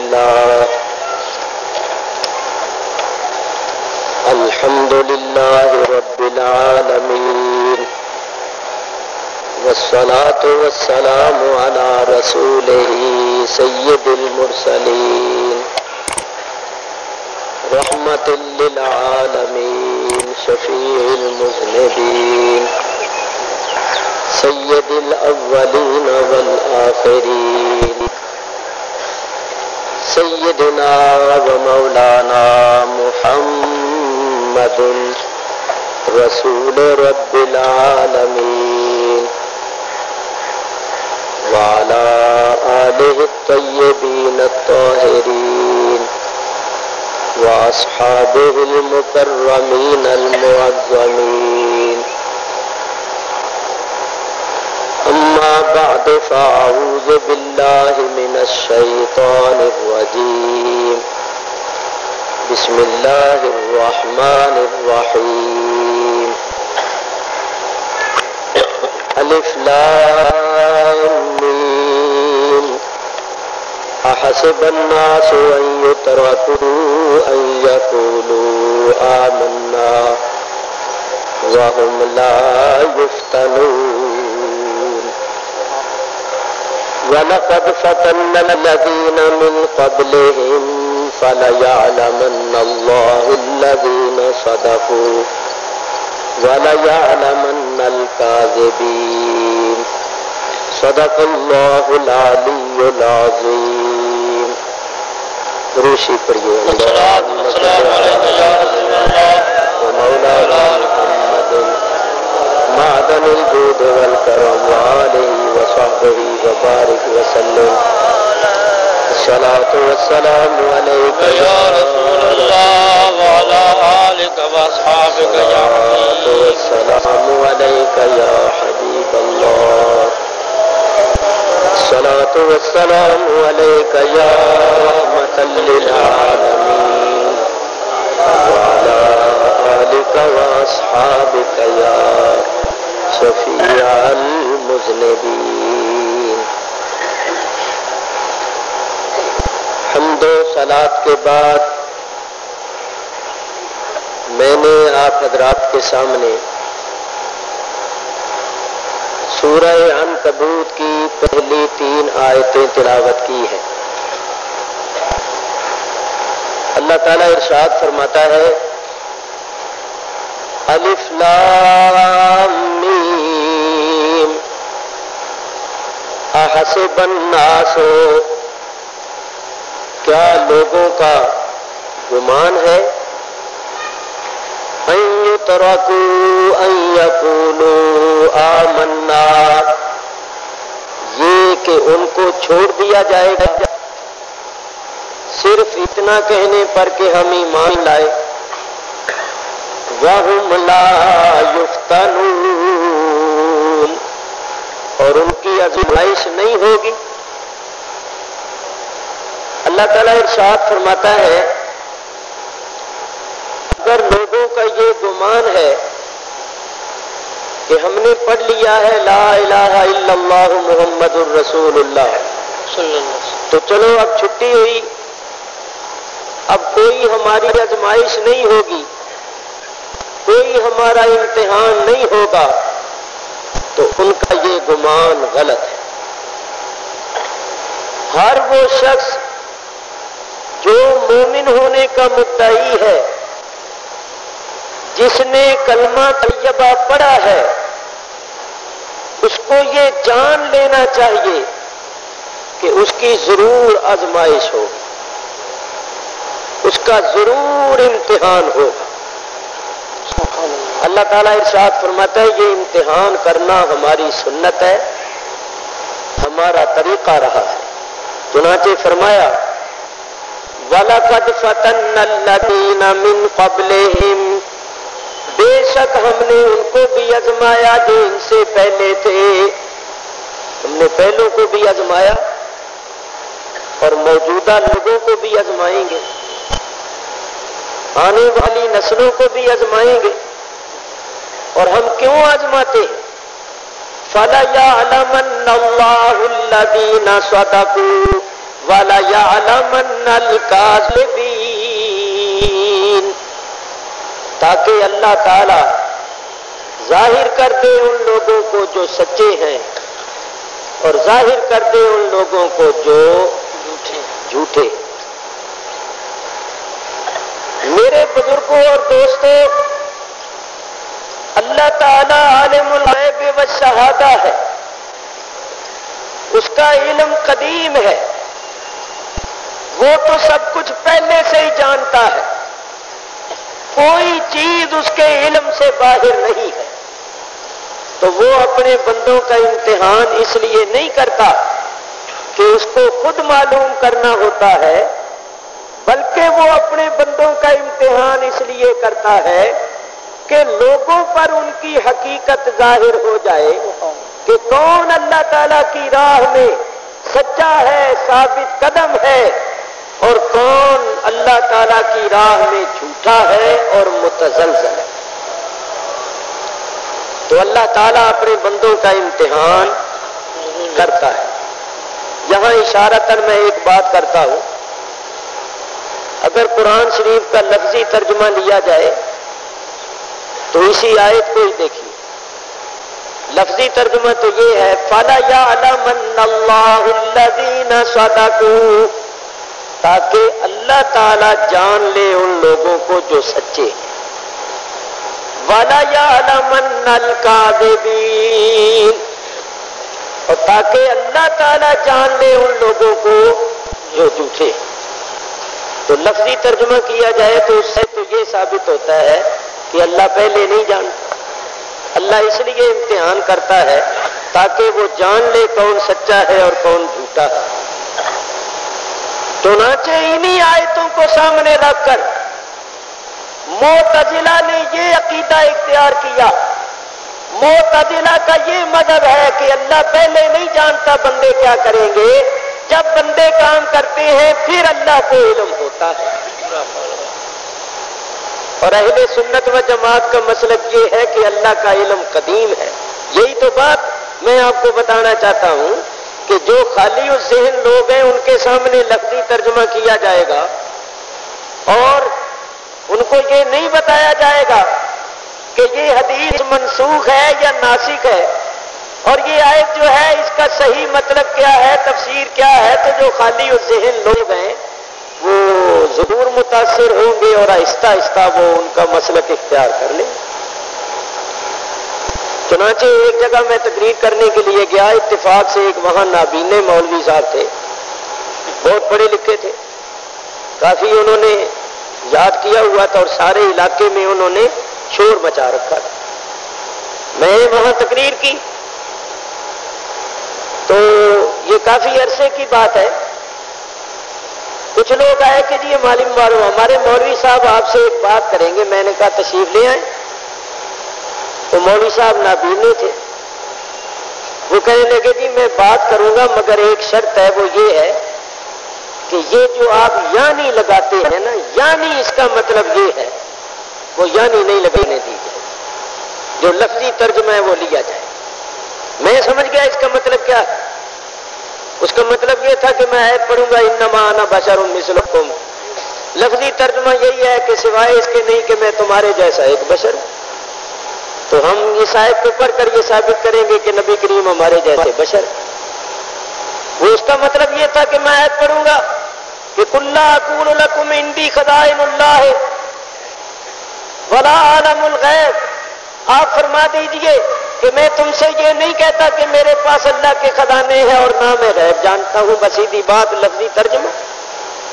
لله الحمد لله رب العالمين والصلاة والسلام على رسوله سيد المرسلين رحمة للعالمين شفيع المذنبين سيد الأولين والآخرين سيدنا ومولانا محمد رسول رب العالمين وعلى آله الطيبين الطاهرين وأصحابه المكرمين المعظمين أما بعد فأعوذ بالله من الشيطان الرجيم بسم الله الرحمن الرحيم ألف لام ميم أحسب الناس أن يتركوا أن يقولوا آمنا وهم لا يفتنون وَلَقَدْ فَتَنَّا الَّذِينَ مِنْ قَبْلِهِمْ فَلَيَعْلَمَنَّ اللَّهُ الَّذِينَ صَدَقُوا وَلَيَعْلَمَنَّ الْكَاذِبِينَ صدق اللہ العلی العظیم. روشی پڑھیے مولانا محمد معدن الجود والکرم وآلہ وصحبہ وبارک وسلم. الصلاة والسلام علیک یا رسول اللہ وعلی آلک واصحابک یا حبیب. السلام علیک یا حبیب اللہ. الصلاة والسلام علیک یا رحمة للعالمین وعلی آلک واصحابک یا شفیع المذنبین. حمد و صلاۃ کے بعد میں نے آپ حضرات کے سامنے سورہ عنکبوت کی پہلی 3 آیتیں تلاوت کی ہیں. اللہ تعالیٰ ارشاد فرماتا ہے الف لام میم احسب الناس، کیا لوگوں کا گمان ہے ان یترکوا ان یقولوا آمنا، یہ کہ ان کو چھوڑ دیا جائے گا صرف اتنا کہنے پر کہ ہم ایمان لائے. وَهُمْ لَا يُفْتَنُونَ، اور ان کی آزمائش نہیں ہوگی. اللہ تعالیٰ ارشاد فرماتا ہے اگر لوگوں کا یہ گمان ہے کہ ہم نے پڑھ لیا ہے لا الہ الا اللہ محمد الرسول اللہ تو چلو اب چھٹی ہوئی، اب کوئی ہماری آزمائش نہیں ہوگی، کوئی ہمارا امتحان نہیں ہوگا، تو ان کا یہ گمان غلط ہے. ہر وہ شخص جو مومن ہونے کا مدعی ہے، جس نے کلمہ طیبہ پڑھا ہے، اس کو یہ جان لینا چاہیے کہ اس کی ضرور آزمائش ہوگی، اس کا ضرور امتحان ہوگا. اللہ تعالیٰ ارشاد فرماتا ہے یہ امتحان کرنا ہماری سنت ہے، ہمارا طریقہ رہا ہے. چنانچہ فرمایا وَلَقَدْ فَتَنَّا الَّذِينَ مِنْ قَبْلِهِمْ، بے شک ہم نے ان کو بھی آزمایا جو ان سے پہلے تھے. ہم نے پہلوں کو بھی آزمایا اور موجودہ لوگوں کو بھی آزمائیں گے، آنے والی نسلوں کو بھی آزمائیں گے. اور ہم کیوں آزماتے ہیں؟ فَلَيَعْلَمَنَّ اللَّهُ الَّذِينَ صَدَقُوا، وَلَيَعْلَمَنَّ الْكَاذِبِينَ، تاکہ اللہ تعالی ظاہر کر دے ان لوگوں کو جو سچے ہیں اور ظاہر کر دے ان لوگوں کو جو جھوٹے۔ میرے بزرگوں اور دوستوں، اللہ تعالی عالم الغیب والشہادہ ہے، اس کا علم قدیم ہے، وہ تو سب کچھ پہلے سے ہی جانتا ہے، کوئی چیز اس کے علم سے باہر نہیں ہے، تو وہ اپنے بندوں کا امتحان اس لیے نہیں کرتا کہ اس کو خود معلوم کرنا ہوتا ہے، بلکہ وہ اپنے بندوں کا امتحان اس لیے کرتا ہے کہ لوگوں پر ان کی حقیقت ظاہر ہو جائے کہ کون اللہ تعالیٰ کی راہ میں سچا ہے، ثابت قدم ہے، اور کون اللہ تعالیٰ کی راہ میں جھوٹا ہے اور متزلزل ہے۔ تو اللہ تعالیٰ اپنے بندوں کا امتحان کرتا ہے۔ یہاں اشارتاً میں ایک بات کرتا ہوں، اگر قرآن شریف کا لفظی ترجمہ لیا جائے تو اسی آیت کو ہی دیکھیے، لفظی ترجمہ تو یہ ہے فَلَيَعْلَمَنَّ اللَّهُ الَّذِينَ صَدَقُوا، تاکہ اللہ تعالیٰ جان لے ان لوگوں کو جو سچے ہیں، وَلَيَعْلَمَنَّ الْكَاذِبِينَ، اور تاکہ اللہ تعالیٰ جان لے ان لوگوں کو جو جھوٹے ہیں۔ تو لفظی ترجمہ کیا جائے تو اس سے تو یہ ثابت ہوتا ہے کہ اللہ پہلے نہیں جانتا، اللہ اس لیے امتحان کرتا ہے تاکہ وہ جان لے کون سچا ہے اور کون جھوٹا ہے۔ چنانچہ انہی آیتوں کو سامنے رکھ کر معتزلہ نے یہ عقیدہ اختیار کیا، معتزلہ کا یہ مذہب ہے کہ اللہ پہلے نہیں جانتا بندے کیا کریں گے، جب بندے کام کرتے ہیں پھر اللہ کو علم ہوتا ہے۔ اور اہل سنت و جماعت کا مسلک یہ ہے کہ اللہ کا علم قدیم ہے۔ یہی تو بات میں آپ کو بتانا چاہتا ہوں کہ جو خالی الذہن لوگ ہیں ان کے سامنے لفظی ترجمہ کیا جائے گا اور ان کو یہ نہیں بتایا جائے گا کہ یہ حدیث منسوخ ہے یا ناسخ ہے، اور یہ آیت جو ہے اس کا صحیح مطلب کیا ہے، تفسیر کیا ہے، تو جو خالی الذہن لوگ ہیں وہ ضرور متاثر ہوں گے اور آہستہ آہستہ وہ ان کا مسلک اختیار کر لیں۔ چنانچہ ایک جگہ میں تقریر کرنے کے لیے گیا، اتفاق سے ایک وہاں نابینے مولوی صاحب تھے، بہت پڑھے لکھے تھے، کافی انہوں نے یاد کیا ہوا تھا اور سارے علاقے میں انہوں نے شور مچا رکھا تھا۔ میں وہاں تقریر کی تو یہ کافی عرصے کی بات ہے، کچھ لوگ آئے کہ جی معلوم ہمارے مولوی صاحب آپ سے ایک بات کریں گے۔ میں نے کہا تشریف لے آئیں۔ تو مولوی صاحب نابینے تھے، وہ کہنے لگے جی میں بات کروں گا مگر ایک شرط ہے، وہ یہ ہے کہ یہ جو آپ یعنی لگاتے ہیں نا، یعنی اس کا مطلب یہ ہے، وہ یعنی نہیں لگانے دی جائے، جو لفظی ترجمہ ہے وہ لیا جائے۔ میں سمجھ گیا اس کا مطلب کیا ہے۔ اس کا مطلب یہ تھا کہ میں آیت پڑھوں گا انما انا بشر مثلکم، لفظی ترجمہ یہی ہے کہ سوائے اس کے نہیں کہ میں تمہارے جیسا ایک بشر ہوں۔ تو ہم اس آیت کو پڑھ کر یہ ثابت کریں گے کہ نبی کریم ہمارے جیسے بشر۔ وہ اس کا مطلب یہ تھا کہ میں آیت پڑھوں گا کہ قل لا اقول لکم عندی خزائن اللہ ولا اعلم الغیب، آپ فرما دیجئے کہ میں تم سے یہ نہیں کہتا کہ میرے پاس اللہ کے خزانے ہیں اور نہ میں غیب جانتا ہوں، بس سیدھی بات لفظی ترجمہ۔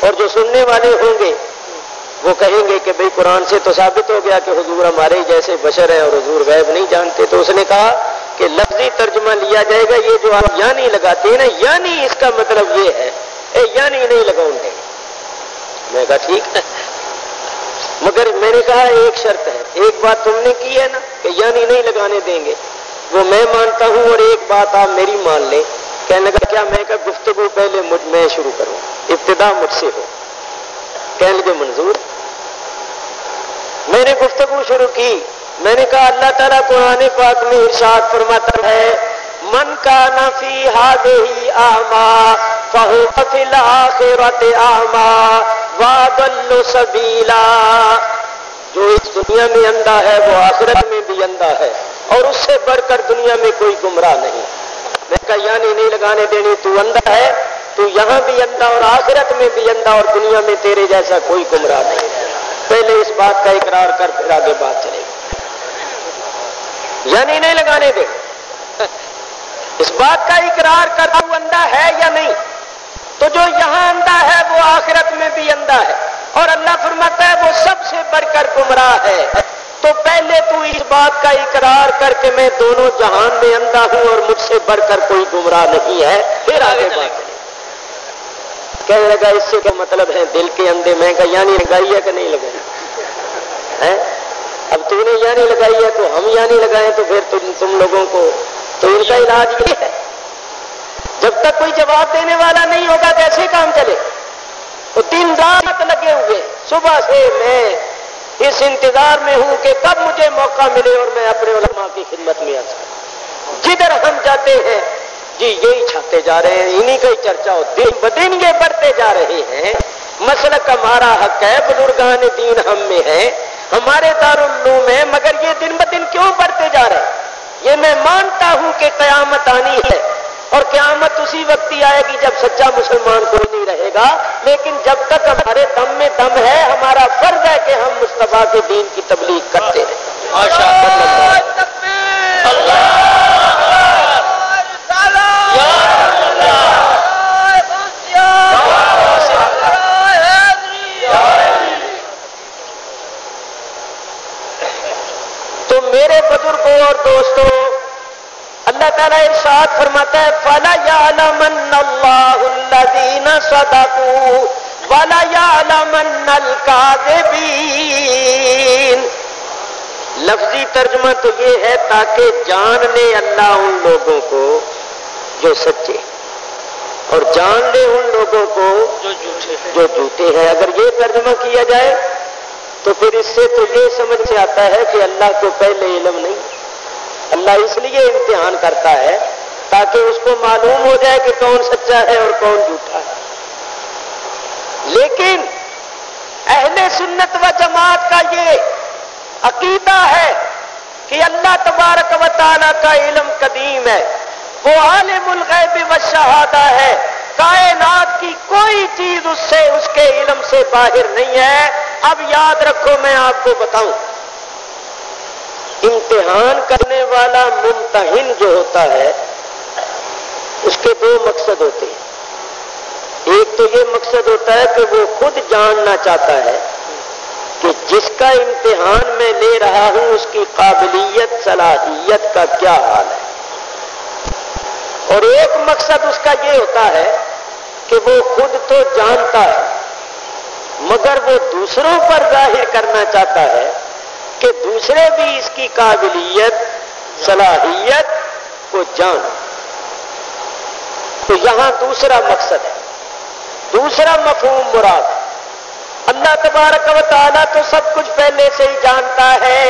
اور جو سننے والے ہوں گے وہ کہیں گے کہ بھئی قرآن سے تو ثابت ہو گیا کہ حضور ہمارے جیسے بشر ہیں اور حضور غیب نہیں جانتے۔ تو اس نے کہا کہ لفظی ترجمہ لیا جائے گا، یہ جو آپ یعنی لگاتے ہیں نا، یعنی اس کا مطلب یہ ہے، یعنی نہیں لگاؤں گے۔ میں کہا ٹھیک ہے، مگر میں نے کہا ایک شرط ہے، ایک بات تم نے کی ہے نا کہ یعنی نہیں لگانے دیں گے، وہ میں مانتا ہوں، اور ایک بات آپ میری مان لیں۔ کہنے لگا کیا؟ میں کہا گفتگو پہلے میں شروع کروں، ابتدا مجھ سے ہو۔ کہنے لگے منظور۔ میں نے گفتگو شروع کی، میں نے کہا اللہ تعالیٰ قرآن پاک میں ارشاد فرماتا ہے من کان فی ہذہ اعمی فَهُوَ فِي الْآخِرَةِ أَعْمَىٰ وَأَضَلُّ سَبِيلًا۔ جو اس دنیا میں اندھا ہے وہ آخرت میں بھی اندھا ہے، اور اس سے بڑھ کر دنیا میں کوئی گمراہ نہیں۔ میں کہا یعنی نہیں لگانے دینی، تو اندھا ہے، تو یہاں بھی اندھا اور آخرت میں بھی اندھا، اور دنیا میں تیرے جیسا کوئی گمراہ نہیں۔ پہلے اس بات کا اقرار کر، پھر آگے بات چلے گی۔ یعنی نہیں لگانے دے، اس بات کا اقرار کر وہ اندھا ہے یا نہیں۔ تو جو یہاں اندھا ہے وہ آخرت میں بھی اندھا ہے، اور اللہ فرماتا ہے وہ سب سے بڑھ کر گمراہ ہے۔ تو پہلے تو اس بات کا اقرار کر کے میں دونوں جہان میں اندھا ہوں اور مجھ سے بڑھ کر کوئی گمراہ نہیں ہے، پھر آگے بات چلے۔ کہنے لگا اس سے کیا مطلب ہے دل کے اندھے؟ میں کہا یعنی لگائی ہے کہ نہیں لگائی ہے؟ اب تو نے یعنی لگائی ہے تو ہم یعنی لگائیں، تو پھر تم لوگوں کو تو ان کا علاج یہ ہے، جب تک کوئی جواب دینے والا نہیں ہوگا کیسے کام چلے؟ تو دن رات لگے ہوئے، صبح سے میں اس انتظار میں ہوں کہ کب مجھے موقع ملے اور میں اپنے علماء کی خدمت میں آ سکوں۔ جدھر ہم جاتے ہیں جی یہی چھاتے جا رہے ہیں، انہی کا ہی چرچا ہو، دن بدن یہ بڑھتے جا رہے ہیں۔ مسلک ہمارا حق ہے، بزرگان دین ہم میں ہے، ہمارے دارالعلوم ہے، مگر یہ دن بدن کیوں بڑھتے جا رہے ہیں؟ یہ میں مانتا ہوں کہ قیامت آنی ہے، اور قیامت اسی وقت ہی آئے گی جب سچا مسلمان کوئی نہیں رہے گا، لیکن جب تک ہمارے دم میں دم ہے ہمارا فرض ہے کہ ہم مصطفیٰ کے دین کی تبلیغ کرتے رہیں۔ تو میرے بزرگوں اور دوستوں، اللہ تعالیٰ ارشاد فرماتا ہے فَلَيَعْلَمَنَّ اللَّهُ الَّذِينَ صَدَقُوا وَلَيَعْلَمَنَّ الْكَاذِبِينَ۔ لفظی ترجمہ تو یہ ہے تاکہ جان لے اللہ ان لوگوں کو جو سچے، اور جان لے ان لوگوں کو جو جھوٹے ہیں۔ اگر یہ ترجمہ کیا جائے تو پھر اس سے تو یہ سمجھ سے آتا ہے کہ اللہ کو پہلے علم نہیں، اللہ اس لیے امتحان کرتا ہے تاکہ اس کو معلوم ہو جائے کہ کون سچا ہے اور کون جھوٹا ہے۔ لیکن اہل سنت و جماعت کا یہ عقیدہ ہے کہ اللہ تبارک و تعالیٰ کا علم قدیم ہے، وہ عالم الغیب والشہادہ ہے، کائنات کی کوئی چیز اس سے اس کے علم سے باہر نہیں ہے۔ اب یاد رکھو میں آپ کو بتاؤں، امتحان کرنے والا ممتحن جو ہوتا ہے اس کے دو مقصد ہوتے ہیں۔ ایک تو یہ مقصد ہوتا ہے کہ وہ خود جاننا چاہتا ہے کہ جس کا امتحان میں لے رہا ہوں اس کی قابلیت صلاحیت کا کیا حال ہے، اور ایک مقصد اس کا یہ ہوتا ہے کہ وہ خود تو جانتا ہے مگر وہ دوسروں پر ظاہر کرنا چاہتا ہے کہ دوسرے بھی اس کی قابلیت صلاحیت کو جان۔ تو یہاں دوسرا مقصد ہے، دوسرا مفہوم مراد ہے۔ اللہ تبارک و تعالیٰ تو سب کچھ پہلے سے ہی جانتا ہے،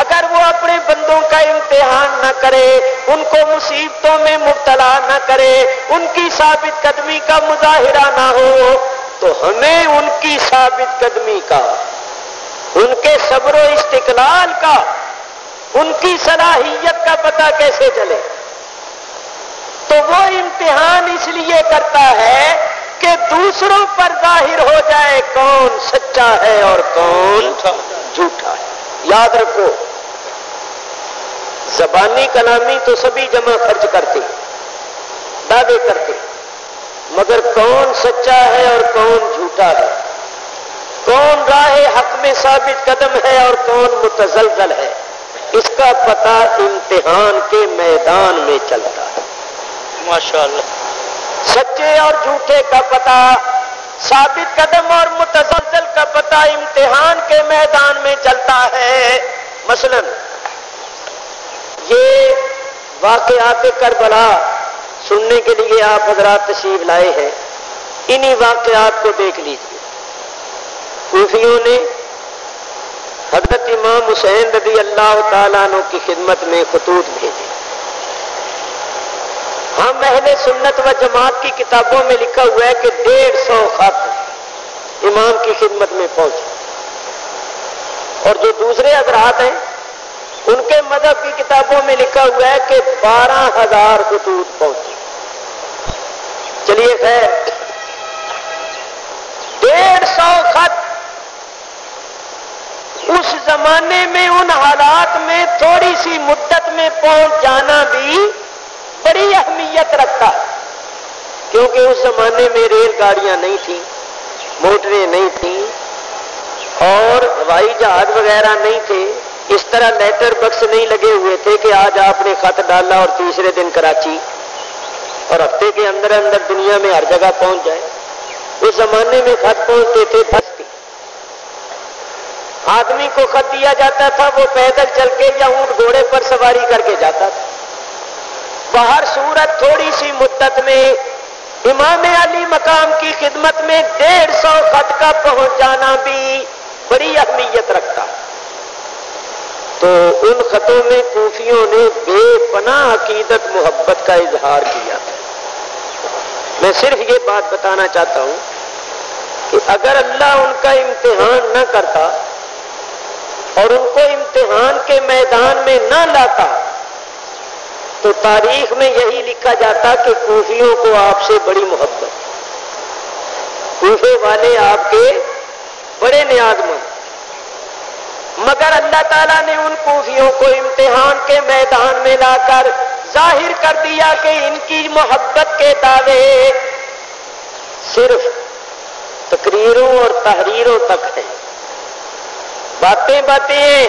اگر وہ اپنے بندوں کا امتحان نہ کرے، ان کو مصیبتوں میں مبتلا نہ کرے، ان کی ثابت قدمی کا مظاہرہ نہ ہو، تو ہمیں ان کی ثابت قدمی کا، ان کے صبر و استقلال کا، ان کی صلاحیت کا پتہ کیسے چلے؟ تو وہ امتحان اس لیے کرتا ہے کہ دوسروں پر ظاہر ہو جائے کون سچا ہے اور کون جھوٹا ہے۔ یاد رکھو، زبانی کلامی تو سبھی جمع خرچ کرتے، دعوے کرتے، مگر کون سچا ہے اور کون جھوٹا ہے، کون راہ حق میں ثابت قدم ہے اور کون متزلزل ہے، اس کا پتہ امتحان کے میدان میں چلتا ہے۔ ماشاءاللہ۔ سچے اور جھوٹے کا پتہ، ثابت قدم اور متزلزل کا پتہ امتحان کے میدان میں چلتا ہے۔ مثلا یہ واقعات کربلا سننے کے لیے آپ حضرات تشریف لائے ہیں، انہی واقعات کو دیکھ لیجیے۔ کوفیوں نے حضرت امام حسین رضی اللہ تعالیٰ عنہ کی خدمت میں خطوط بھیجے، ہم اہل سنت و جماعت کی کتابوں میں لکھا ہوا ہے کہ 150 خط امام کی خدمت میں پہنچے، اور جو دوسرے حضرات ہیں ان کے مذہب کی کتابوں میں لکھا ہوا ہے کہ 12,000 خطوط پہنچے۔ چلیے خیر، 150 خط اس زمانے میں ان حالات میں تھوڑی سی مدت میں پہنچ جانا بھی بڑی اہمیت رکھتا ہے، کیونکہ اس زمانے میں ریل گاڑیاں نہیں تھیں، موٹریں نہیں تھیں، اور ہوائی جہاز وغیرہ نہیں تھے، اس طرح لیٹر بکس نہیں لگے ہوئے تھے کہ آج آپ نے خط ڈالا اور تیسرے دن کراچی اور ہفتے کے اندر اندر دنیا میں ہر جگہ پہنچ جائے۔ اس زمانے میں خط پہنچتے تھے بستی، آدمی کو خط دیا جاتا تھا، وہ پیدل چل کے یا اونٹ گھوڑے پر سواری کر کے جاتا تھا۔ باہر صورت تھوڑی سی مدت میں امام علی مقام کی خدمت میں 150 خط کا پہنچ جانا بھی بڑی اہمیت رکھتا۔ تو ان خطوں میں کوفیوں نے بے پناہ عقیدت محبت کا اظہار کیا۔ میں صرف یہ بات بتانا چاہتا ہوں کہ اگر اللہ ان کا امتحان نہ کرتا اور ان کو امتحان کے میدان میں نہ لاتا تو تاریخ میں یہی لکھا جاتا کہ کوفیوں کو آپ سے بڑی محبت، کوفے والے آپ کے بڑے نیاز مند، مگر اللہ تعالیٰ نے ان کوفیوں کو امتحان کے میدان میں لا کر ظاہر کر دیا کہ ان کی محبت کے دعوے صرف تقریروں اور تحریروں تک ہیں، باتیں باتیں،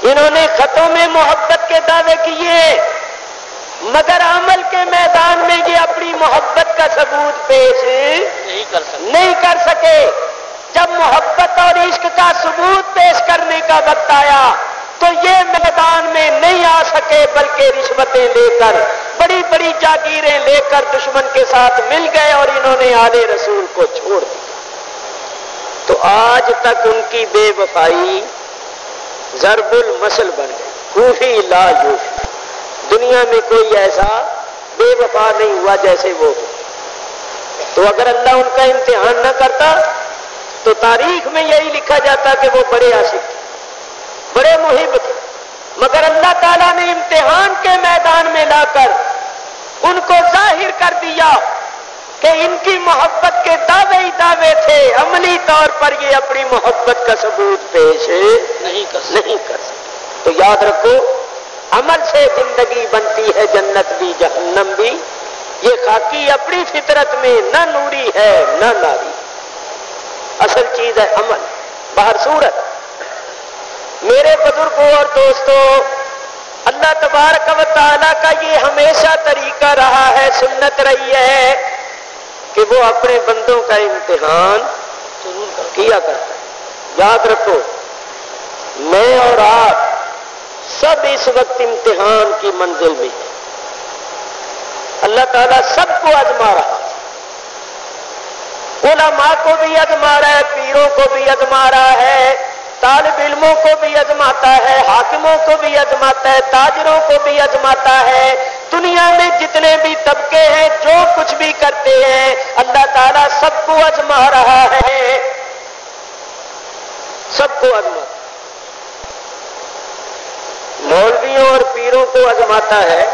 انہوں نے خطوں میں محبت کے دعوے کیے مگر عمل کے میدان میں یہ اپنی محبت کا ثبوت پیش نہیں کر سکے۔ جب محبت اور عشق کا ثبوت پیش کرنے کا وقت آیا تو یہ میدان میں نہیں آ سکے، بلکہ رشوتیں لے کر، بڑی بڑی جاگیریں لے کر دشمن کے ساتھ مل گئے اور انہوں نے آل رسول کو چھوڑ دیا۔ تو آج تک ان کی بے وفائی ضرب المثل بن گئی، کوفی لا یوفی، دنیا میں کوئی ایسا بے وفا نہیں ہوا جیسے وہ۔ تو اگر اللہ ان کا امتحان نہ کرتا تو تاریخ میں یہی لکھا جاتا کہ وہ بڑے عاشق تھے، بڑے محب تھے، مگر اللہ تعالیٰ نے امتحان کے میدان میں لا کر ان کو ظاہر کر دیا کہ ان کی محبت کے دعوے ہی دعوے تھے، عملی طور پر یہ اپنی محبت کا ثبوت پیش نہیں کر سکتے۔ تو یاد رکھو، عمل سے زندگی بنتی ہے جنت بھی جہنم بھی، یہ خاکی اپنی فطرت میں نہ نوری ہے نہ ناری، اصل چیز ہے عمل۔ باہر صورت میرے بزرگوں اور دوستوں، اللہ تبارک و تعالیٰ کا یہ ہمیشہ طریقہ رہا ہے، سنت رہی ہے کہ وہ اپنے بندوں کا امتحان کیا کرتا ہے۔ یاد رکھو، میں اور آپ سب اس وقت امتحان کی منزل میں ہیں، اللہ تعالیٰ سب کو آزما رہا ہے، علماء کو بھی آزما رہا ہے، پیروں کو بھی آزما رہا ہے، طالب علموں کو بھی آزماتا ہے، حاکموں کو بھی آزماتا ہے، تاجروں کو بھی آزماتا ہے، دنیا میں جتنے بھی طبقے ہیں جو کچھ بھی کرتے ہیں اللہ تعالیٰ سب کو آزما رہا ہے، سب کو آزماتا۔ مولویوں اور پیروں کو آزماتا ہے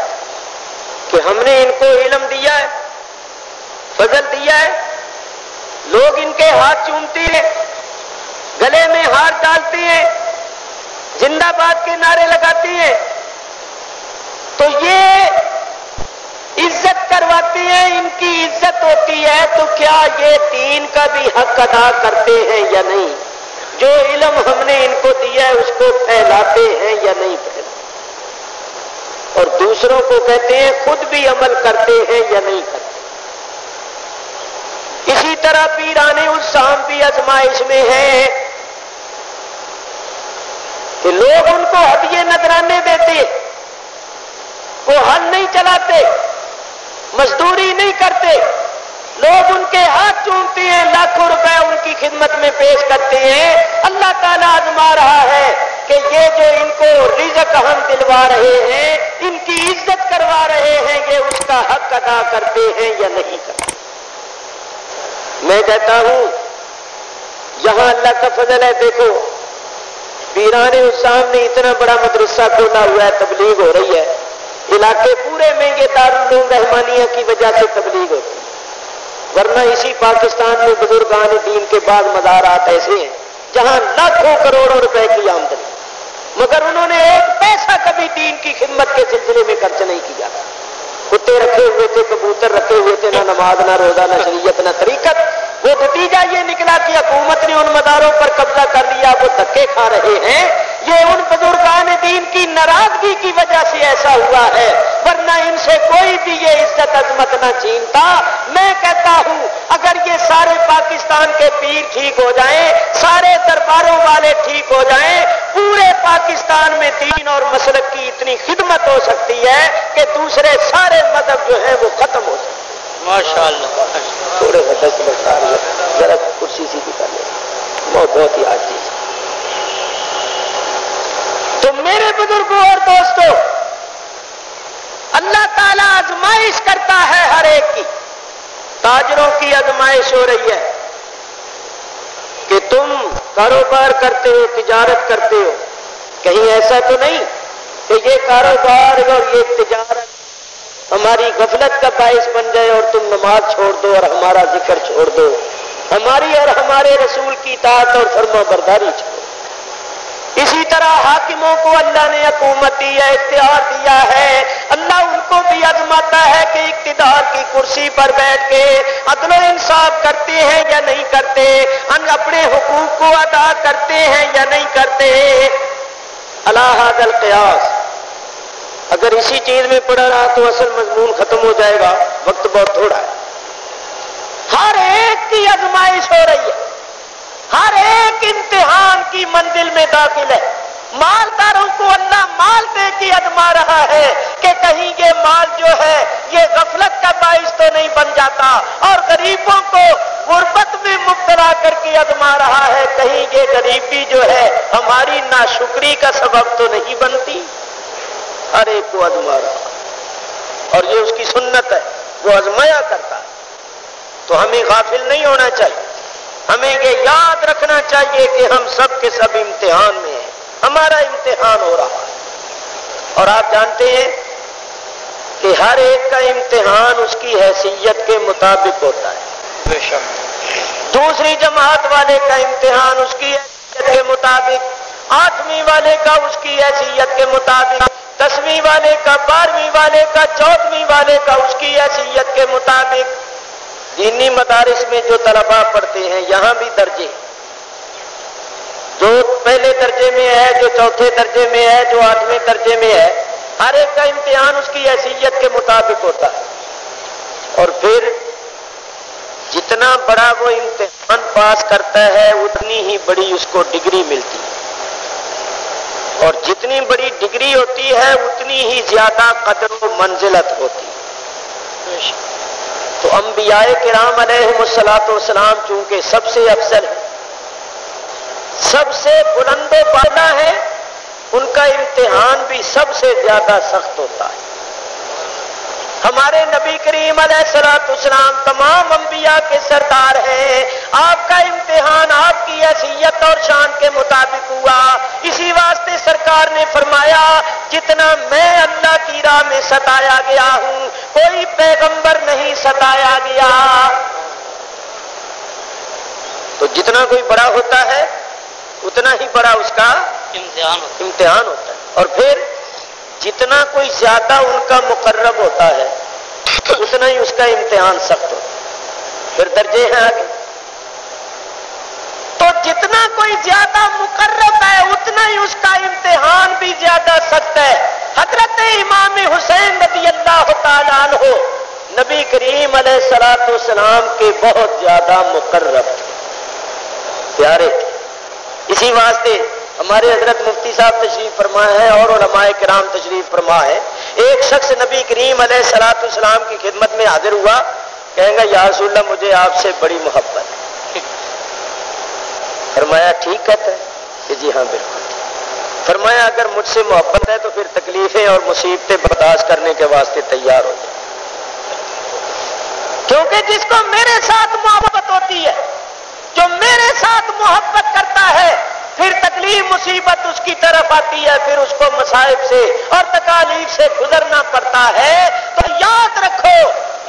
کہ ہم نے ان کو علم دیا ہے، فضل دیا ہے، لوگ ان کے ہاتھ چومتے ہیں، گلے میں ہار ڈالتے ہیں، زندہ باد کے نعرے لگاتے ہیں، تو یہ عزت کرواتے ہیں، ان کی عزت ہوتی ہے، تو کیا یہ دین کا بھی حق ادا کرتے ہیں یا نہیں؟ جو علم ہم نے ان کو دیا ہے اس کو پھیلاتے ہیں یا نہیں پھیلاتے؟ اور دوسروں کو کہتے ہیں خود بھی عمل کرتے ہیں یا نہیں کرتے؟ اسی طرح پیرانے الزام بھی آزمائش میں ہیں کہ لوگ ان کو ہدیے نذرانے دیتے، وہ ہل نہیں چلاتے، مزدوری نہیں کرتے، لوگ ان کے ہاتھ چومتے ہیں، لاکھوں روپے ان کی خدمت میں پیش کرتے ہیں۔ اللہ تعالیٰ آزما رہا ہے کہ یہ جو ان کو رزق ہم دلوا رہے ہیں، ان کی عزت کروا رہے ہیں، یہ اس کا حق ادا کرتے ہیں یا نہیں کرتے؟ میں کہتا ہوں یہاں اللہ کا فضل ہے، دیکھو پیران حسام نے اتنا بڑا مدرسہ کھولا ہوا ہے، تبلیغ ہو رہی ہے، علاقے پورے میں یہ دارالعلوم رحمانیہ کی وجہ سے تبلیغ ہوتی ہے، ورنہ اسی پاکستان میں بزرگان دین کے بعد مزارات ایسے ہیں جہاں لاکھوں کروڑوں روپے کی آمدنی، مگر انہوں نے ایک پیسہ کبھی دین کی خدمت کے سلسلے میں خرچ نہیں کیا۔ کتے رکھے ہوئے تھے، کبوتر رکھے ہوئے تھے، نہ نماز نہ روزہ نہ شریعت نہ طریقت۔ وہ نتیجہ یہ نکلا کہ حکومت نے ان مداروں پر قبضہ کر لیا، وہ دھکے کھا رہے ہیں۔ یہ ان بزرگان دین کی ناراضگی کی وجہ سے ایسا ہوا ہے، ورنہ ان سے کوئی بھی یہ عزت عظمت نہ چھینتا۔ میں کہتا ہوں اگر یہ سارے پاکستان کے پیر ٹھیک ہو جائیں، سارے درباروں والے ٹھیک ہو جائیں، پورے پاکستان میں دین اور مسلک کی اتنی خدمت ہو سکتی ہے کہ دوسرے سارے مذہب جو ہیں وہ ختم ہو سکتے ہیں۔ ماشاءاللہ۔ تھوڑے دس منٹ ذرا کرسی سیدھی کر لیں، بہت ہی آج چیز۔ تو میرے بزرگوں اور دوستوں، اللہ تعالیٰ آزمائش کرتا ہے ہر ایک کی۔ تاجروں کی آزمائش ہو رہی ہے کہ تم کاروبار کرتے ہو، تجارت کرتے ہو، کہیں ایسا تو نہیں کہ یہ کاروبار اور یہ تجارت ہماری غفلت کا باعث بن جائے اور تم نماز چھوڑ دو اور ہمارا ذکر چھوڑ دو، ہماری اور ہمارے رسول کی اطاعت اور فرما برداری چھوڑ۔ اسی طرح حاکموں کو اللہ نے حکومت دی ہے، اختیار دیا ہے، اللہ ان کو بھی آزماتا ہے کہ اقتدار کی کرسی پر بیٹھ کے عدل و انصاف کرتے ہیں یا نہیں کرتے، ان اپنے حقوق کو ادا کرتے ہیں یا نہیں کرتے۔ علی ھذا القیاس اگر اسی چیز میں پڑا رہا تو اصل مضمون ختم ہو جائے گا، وقت بہت تھوڑا ہے۔ ہر ایک کی آزمائش ہو رہی ہے، ہر ایک امتحان کی منزل میں داخل ہے۔ مالداروں کو اللہ مال دے کے آزما رہا ہے کہ کہیں یہ مال جو ہے یہ غفلت کا باعث تو نہیں بن جاتا، اور غریبوں کو غربت میں مبتلا کر کے آزما رہا ہے کہیں یہ غریبی جو ہے ہماری ناشکری کا سبب تو نہیں بنتی۔ ہر ایک کو آزما رہا، اور یہ اس کی سنت ہے، وہ آزمایا کرتا ہے۔ تو ہمیں غافل نہیں ہونا چاہیے، ہمیں یہ یاد رکھنا چاہیے کہ ہم سب کے سب امتحان میں ہیں، ہمارا امتحان ہو رہا ہے۔ اور آپ جانتے ہیں کہ ہر ایک کا امتحان اس کی حیثیت کے مطابق ہوتا ہے۔ بے شک۔ دوسری جماعت والے کا امتحان اس کی حیثیت کے مطابق، 8ویں والے کا اس کی حیثیت کے مطابق، 10ویں والے کا، 12ویں والے کا، 14ویں والے کا اس کی حیثیت کے مطابق۔ دینی مدارس میں جو طلباء پڑھتے ہیں یہاں بھی درجے، جو پہلے درجے میں ہے، جو چوتھے درجے میں ہے، جو 8ویں درجے میں ہے، ہر ایک کا امتحان اس کی حیثیت کے مطابق ہوتا ہے۔ اور پھر جتنا بڑا وہ امتحان پاس کرتا ہے اتنی ہی بڑی اس کو ڈگری ملتی ہے، اور جتنی بڑی ڈگری ہوتی ہے اتنی ہی زیادہ قدر و منزلت ہوتی ہے۔ تو انبیاء کرام علیہم الصلاۃ والسلام چونکہ سب سے افضل ہیں، سب سے بلند و بالا ہے، ان کا امتحان بھی سب سے زیادہ سخت ہوتا ہے۔ ہمارے نبی کریم علیہ الصلوۃ والسلام تمام انبیاء کے سردار ہیں، آپ کا امتحان آپ کی حیثیت اور شان کے مطابق ہوا۔ اسی واسطے سرکار نے فرمایا جتنا میں اللہ کی راہ میں ستایا گیا ہوں کوئی پیغمبر نہیں ستایا گیا۔ تو جتنا کوئی بڑا ہوتا ہے اتنا ہی بڑا اس کا امتحان ہوتا ہے، اور پھر جتنا کوئی زیادہ ان کا مقرب ہوتا ہے اتنا ہی اس کا امتحان سخت ہوتا ہے۔ پھر درجے ہیں آگے، تو جتنا کوئی زیادہ مقرب ہے اتنا ہی اس کا امتحان بھی زیادہ سخت ہے۔ حضرت امام حسین رضی اللہ تعالیٰ عنہ نبی کریم علیہ الصلوۃ والسلام کے بہت زیادہ مقرب تھے، پیارے تھے۔ اسی واسطے ہمارے حضرت مفتی صاحب تشریف فرما ہے اور علماء کرام تشریف فرما ہے، ایک شخص نبی کریم علیہ الصلوۃ والسلام کی خدمت میں حاضر ہوا، کہیں گا یا رسول اللہ مجھے آپ سے بڑی محبت ہے۔ فرمایا ٹھیک کہتا ہے کہ جی ہاں بالکل، فرمایا اگر مجھ سے محبت ہے تو پھر تکلیفیں اور مصیبتیں برداشت کرنے کے واسطے تیار ہو جائے، کیونکہ جس کو میرے ساتھ محبت ہوتی ہے، جو میرے ساتھ محبت کرتا ہے، پھر تکلیف مصیبت اس کی طرف آتی ہے، پھر اس کو مصائب سے اور تکالیف سے گزرنا پڑتا ہے۔ تو یاد رکھو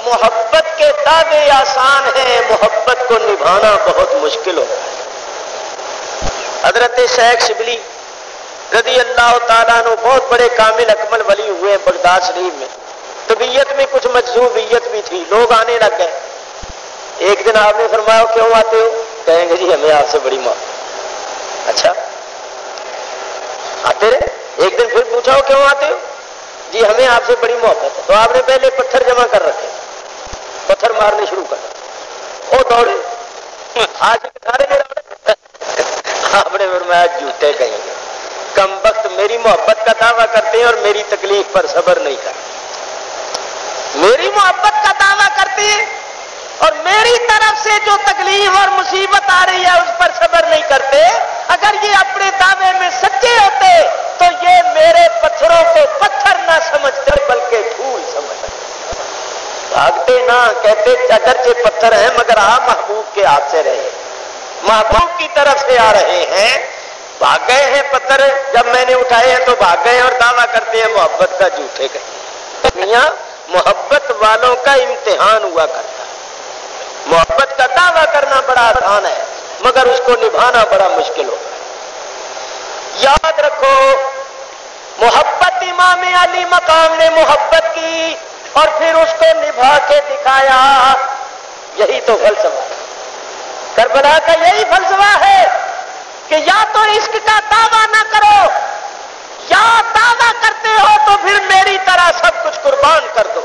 محبت کے دعوے آسان ہیں، محبت کو نبھانا بہت مشکل ہوتا ہے۔ حضرت شیخ شبلی رضی اللہ تعالیٰ عنہ بہت بڑے کامل اکمل ولی ہوئے ہیں بغداد شریف میں، طبیعت میں کچھ مجذوبیت بھی تھی، لوگ آنے لگ گئے۔ ایک دن آپ نے فرمایا کیوں آتے ہو؟ کہیں گے جی ہمیں آپ سے بڑی محبت۔ اچھا آتے رہے۔ ایک دن پھر پوچھا ہو کیوں آتے ہو؟ جی ہمیں آپ سے بڑی محبت ہے۔ تو آپ نے پہلے پتھر جمع کر رکھے، پتھر مارنے شروع کر، وہ دوڑے، آج سارے آپ نے فرمایا جوتے کہیں گے، کم وقت میری محبت کا دعویٰ کرتے ہیں اور میری تکلیف پر صبر نہیں کرتے، میری محبت کا دعویٰ کرتے ہیں اور میری طرف سے جو تکلیف اور مصیبت آ رہی ہے اس پر صبر نہیں کرتے۔ اگر یہ اپنے دعوے میں سچے ہوتے تو یہ میرے پتھروں کو پتھر نہ سمجھتے بلکہ پھول سمجھتے، بھاگتے نہ، کہتے اگرچہ پتھر ہیں مگر آپ محبوب کے ہاتھ سے رہے، محبوب کی طرف سے آ رہے ہیں، بھاگ گئے ہیں پتھر، جب میں نے اٹھائے ہیں تو بھاگ گئے اور دعویٰ کرتے ہیں محبت کا، جھوٹے کہیں۔ میاں محبت والوں کا امتحان ہوا کرتا ہے، محبت کا دعویٰ کرنا بڑا آسان ہے مگر اس کو نبھانا بڑا مشکل ہوتا ہے۔ یاد رکھو محبت امام علی مقام نے محبت کی اور پھر اس کو نبھا کے دکھایا، یہی تو فلسفہ ہے کربلا کا، یہی فلسفہ ہے کہ یا تو عشق کا دعویٰ نہ کرو، یا دعویٰ کرتے ہو تو پھر میری طرح سب کچھ قربان کر دو۔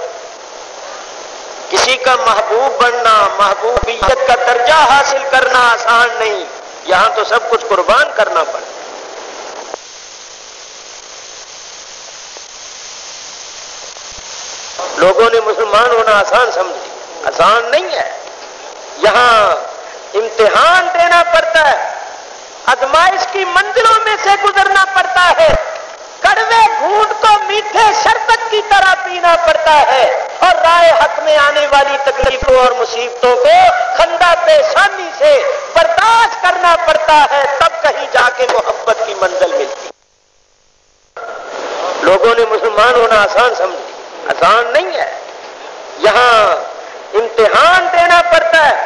کسی کا محبوب بننا، محبوبیت کا درجہ حاصل کرنا آسان نہیں، یہاں تو سب کچھ قربان کرنا پڑتا۔ لوگوں نے مسلمان ہونا آسان سمجھی، آسان نہیں ہے، یہاں امتحان دینا پڑتا ہے، آزمائش کی منزلوں میں سے گزرنا پڑتا ہے، کڑوے گھونٹ کو میٹھے شربت کی طرح پینا پڑتا ہے، اور رائے حق میں آنے والی تکلیفوں اور مصیبتوں کو خندہ پیشانی سے برداشت کرنا پڑتا ہے، تب کہیں جا کے محبت کی منزل ملتی۔ لوگوں نے مسلمان ہونا آسان سمجھی، آسان نہیں ہے، یہاں امتحان دینا پڑتا ہے،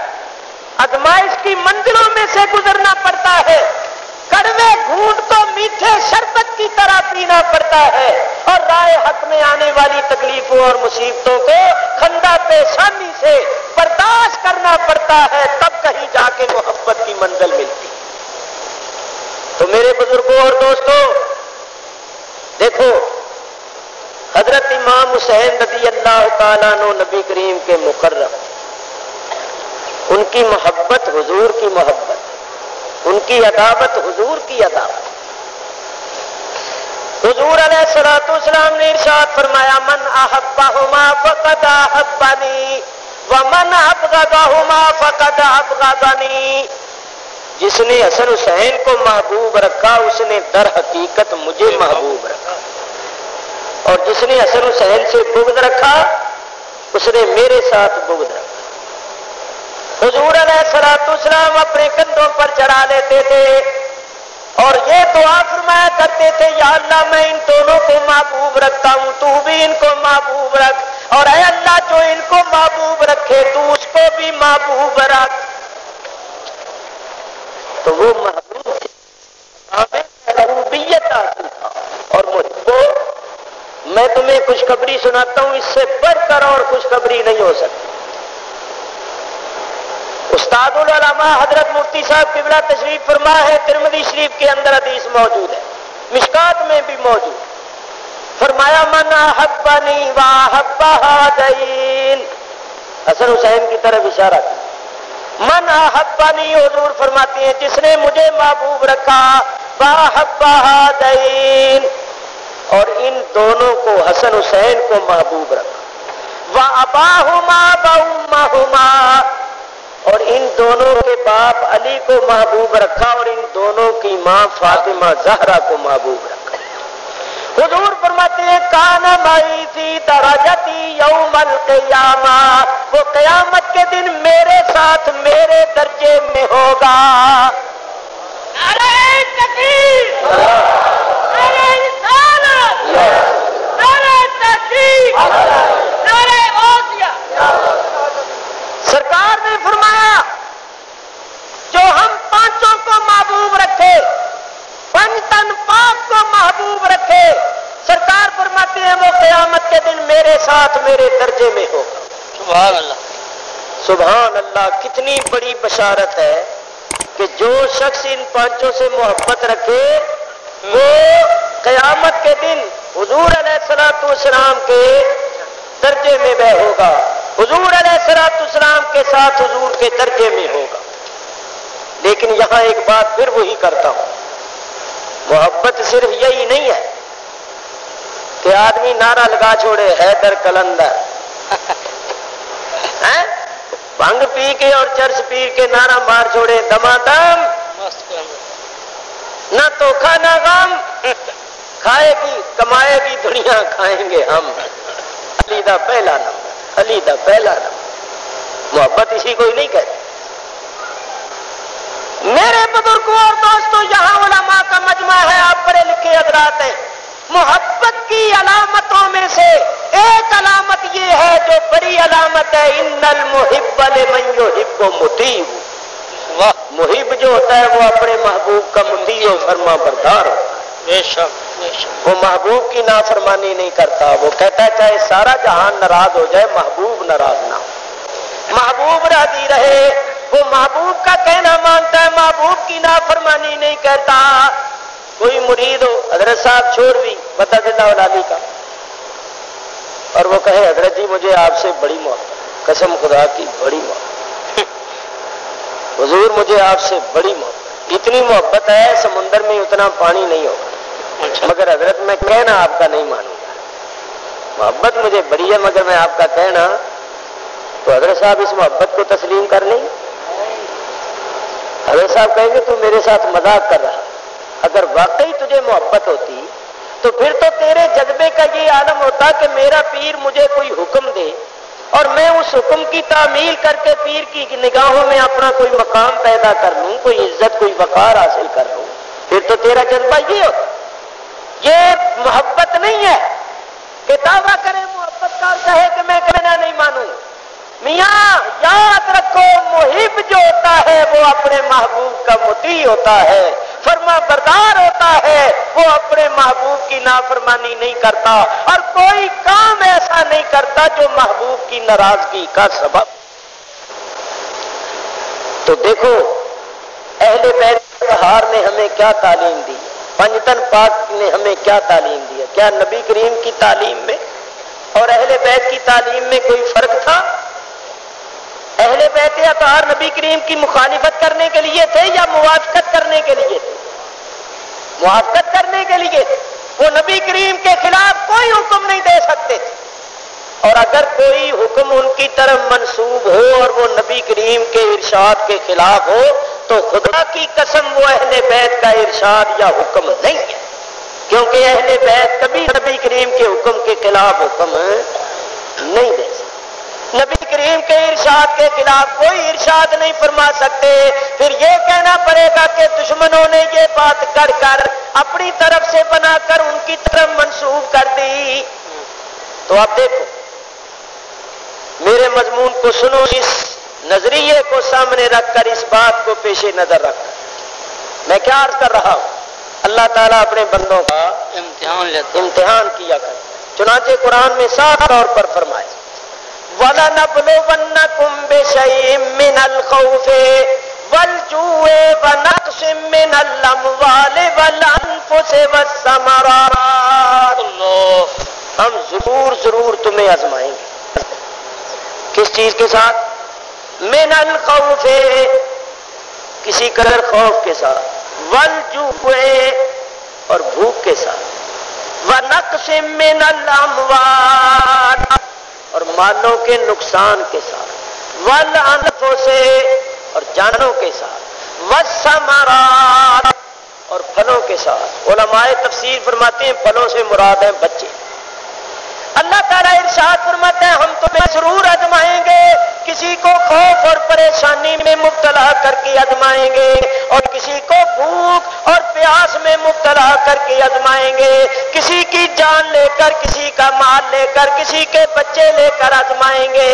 آزمائش کی منزلوں میں سے گزرنا پڑتا ہے، کڑوے گھونٹ کو میٹھے شربت کی طرح پینا پڑتا ہے، اور رائے حق میں آنے والی تکلیفوں اور مصیبتوں کو خندہ پیشانی سے برداشت کرنا پڑتا ہے، تب کہیں جا کے محبت کی منزل ملتی۔ تو میرے بزرگوں اور دوستوں دیکھو، حضرت امام حسین رضی اللہ تعالیٰ عنہ نبی کریم کے مقرب، ان کی محبت حضور کی محبت، ان کی عداوت حضور کی عداوت۔ حضور علیہ الصلوۃ والسلام نے ارشاد فرمایا من احبہما فقد احبنی ومن ابغضہما فقد ابغضنی، جس نے حسن حسین کو محبوب رکھا اس نے در حقیقت مجھے محبوب رکھا، اور جس نے حسن حسین سے بغض رکھا اس نے میرے ساتھ بغض رکھا۔ حضور علیہ الصلوۃ والسلام اپنے کندھوں پر چڑھا لیتے تھے اور یہ دعا فرمایا کرتے تھے، یا اللہ میں ان دونوں کو محبوب رکھتا ہوں، تو بھی ان کو محبوب رکھ، اور اے اللہ جو ان کو محبوب رکھے تو اس کو بھی محبوب رکھ۔ تو وہ محبوب محبوبیت حاصل تھا۔ اور محبو میں تمہیں خوشخبری سناتا ہوں، اس سے بڑھ کر اور خوشخبری نہیں ہو سکتی۔ استاد العلماء حضرت مفتی صاحب قبلہ تشریف فرما ہے، ترمذی شریف کے اندر حدیث موجود ہے، مشکات میں بھی موجود، فرمایا من احبنی واحب ہذین، حسن حسین کی طرف اشارہ کیا، من احبنی حضور فرماتے ہیں جس نے مجھے محبوب رکھا، واحب ہذین، اور ان دونوں کو حسن حسین کو محبوب رکھا، واباہما وامہما، اور ان دونوں کے باپ علی کو محبوب رکھا اور ان دونوں کی ماں فاطمہ زہرا کو محبوب رکھا۔ حضور فرماتے ہیں کانا مائی فی درجتی یوم القیامہ، وہ قیامت کے دن میرے ساتھ میرے درجے میں ہوگا۔ نعرہ تکبیر، نعرہ رسالت، نعرہ تحقیق، نعرہ غوثیہ۔ سرکار نے فرمایا جو ہم پانچوں کو محبوب رکھے، پنجتن پاک کو محبوب رکھے، سرکار فرماتے ہیں وہ قیامت کے دن میرے ساتھ میرے درجے میں ہوگا۔ سبحان اللہ، سبحان اللہ، کتنی بڑی بشارت ہے کہ جو شخص ان پانچوں سے محبت رکھے وہ قیامت کے دن حضور علیہ الصلوۃ والسلام کے درجے میں وہ ہوگا، حضور علیہ الصلوۃ والسلام کے ساتھ حضور کے درجے میں ہوگا۔ لیکن یہاں ایک بات پھر وہی کرتا ہوں، محبت صرف یہی نہیں ہے کہ آدمی نعرہ لگا چھوڑے حیدر کلندر، بھنگ پی کے اور چرس پی کے نعرہ مار چھوڑے دمادم، نہ تو کھانا غم، کھائے گی کمائے گی دنیا کھائیں گے ہم، علی دا پہلا نمبر، علی دا پہلا نمبر۔ محبت اسی کو ہی نہیں کہتے۔ میرے بزرگوں اور دوستوں، یہاں علماء کا مجمع ہے، آپ پڑھے لکھے حضرات ہیں، محبت کی علامتوں میں سے ایک علامت یہ ہے جو بڑی علامت ہے، ان المحب لمن یحب مطیع۔ محب جو ہوتا ہے وہ اپنے محبوب کا مطیع و فرما بردار ہوتا ہے، بے شک بے شک۔ وہ محبوب کی نافرمانی نہیں کرتا، وہ کہتا ہے چاہے سارا جہان ناراض ہو جائے محبوب ناراض نہ ہو، محبوب راضی رہے، وہ محبوب کا کہنا مانتا ہے، محبوب کی نافرمانی نہیں کرتا۔ کوئی مرید ہو، حضرت صاحب چھوڑوی مدد اللہ علی کا، اور وہ کہے حضرت جی مجھے آپ سے بڑی محبت، قسم خدا کی بڑی محبت، حضور مجھے آپ سے بڑی محبت، اتنی محبت ہے سمندر میں اتنا پانی نہیں ہوگا، مگر حضرت میں کہنا آپ کا نہیں مانوں گا، محبت مجھے بڑی ہے مگر میں آپ کا کہنا، تو حضرت صاحب اس محبت کو تسلیم کر لیں؟ حضرت صاحب کہیں گے تو میرے ساتھ مذاق کر رہا، اگر واقعی تجھے محبت ہوتی تو پھر تو تیرے جذبے کا یہ عالم ہوتا کہ میرا پیر مجھے کوئی حکم دے اور میں اس حکم کی تعمیل کر کے پیر کی نگاہوں میں اپنا کوئی مقام پیدا کر لوں، کوئی عزت کوئی وقار حاصل کر لوں، پھر تو تیرا جذبہ یہ ہوتا۔ یہ محبت نہیں ہے کہ دعویٰ کرے محبت کا اور کہے کہ میں کہنا نہیں مانوں۔ میاں یاد رکھو، محب جو ہوتا ہے وہ اپنے محبوب کا مطیع ہوتا ہے، فرما بردار ہوتا ہے، وہ اپنے محبوب کی نافرمانی نہیں کرتا اور کوئی کام ایسا نہیں کرتا جو محبوب کی ناراضگی کا سبب۔ تو دیکھو اہل بیت طہار نے ہمیں کیا تعلیم دی، پنجتن پاک نے ہمیں کیا تعلیم دیا، کیا نبی کریم کی تعلیم میں اور اہل بیت کی تعلیم میں کوئی فرق تھا؟ اہل بیت اطہار نبی کریم کی مخالفت کرنے کے لیے تھے یا موافقت کرنے کے لیے تھے؟ موافقت کرنے کے لیے تھے، وہ نبی کریم کے خلاف کوئی حکم نہیں دے سکتے تھے، اور اگر کوئی حکم ان کی طرف منسوب ہو اور وہ نبی کریم کے ارشاد کے خلاف ہو تو خدا کی قسم وہ اہل بیت کا ارشاد یا حکم نہیں ہے، کیونکہ اہل بیت کبھی نبی کریم کے حکم کے خلاف حکم نہیں دے سکتے، نبی کریم کے ارشاد کے خلاف کوئی ارشاد نہیں فرما سکتے۔ پھر یہ کہنا پڑے گا کہ دشمنوں نے یہ بات کر کر اپنی طرف سے بنا کر ان کی طرف منسوب کر دی۔ تو آپ دیکھو میرے مضمون کو سنو، اس نظریے کو سامنے رکھ کر، اس بات کو پیش نظر رکھ کر میں کیا عرض کر رہا ہوں، اللہ تعالیٰ اپنے بندوں کا امتحان کیا کر، چنانچہ قرآن میں صاف طور پر فرمائے وَلَنَبْلُوَنَّكُمْ بِشَيْءٍ مِّنَ الْخَوْفِ وَالْجُوعِ وَنَقْصٍ مِّنَ الْأَمْوَالِ وَالْأَنفُسِ وَالثَّمَرَاتِ۔ ہم ضرور تمہیں آزمائیں گے، کس چیز کے ساتھ؟ من الخوف، کسی قدر خوف کے ساتھ، والجوع، اور بھوک کے ساتھ، ونقص من الاموال، اور مالوں کے نقصان کے ساتھ، والانفس، اور جانوں کے ساتھ، والثمرات، اور پھلوں کے ساتھ۔ علماء تفسیر فرماتے ہیں پھلوں سے مراد ہیں بچے۔ اللہ تعالیٰ ارشاد فرماتے ہیں ہم تمہیں ضرور آزمائیں گے، کسی کو خوف اور پریشانی میں مبتلا کر کے آزمائیں گے، اور کسی کو بھوک اور پیاس میں مبتلا کر کے آزمائیں گے، کسی کی جان لے کر، کسی کا مال لے کر، کسی کے بچے لے کر آزمائیں گے،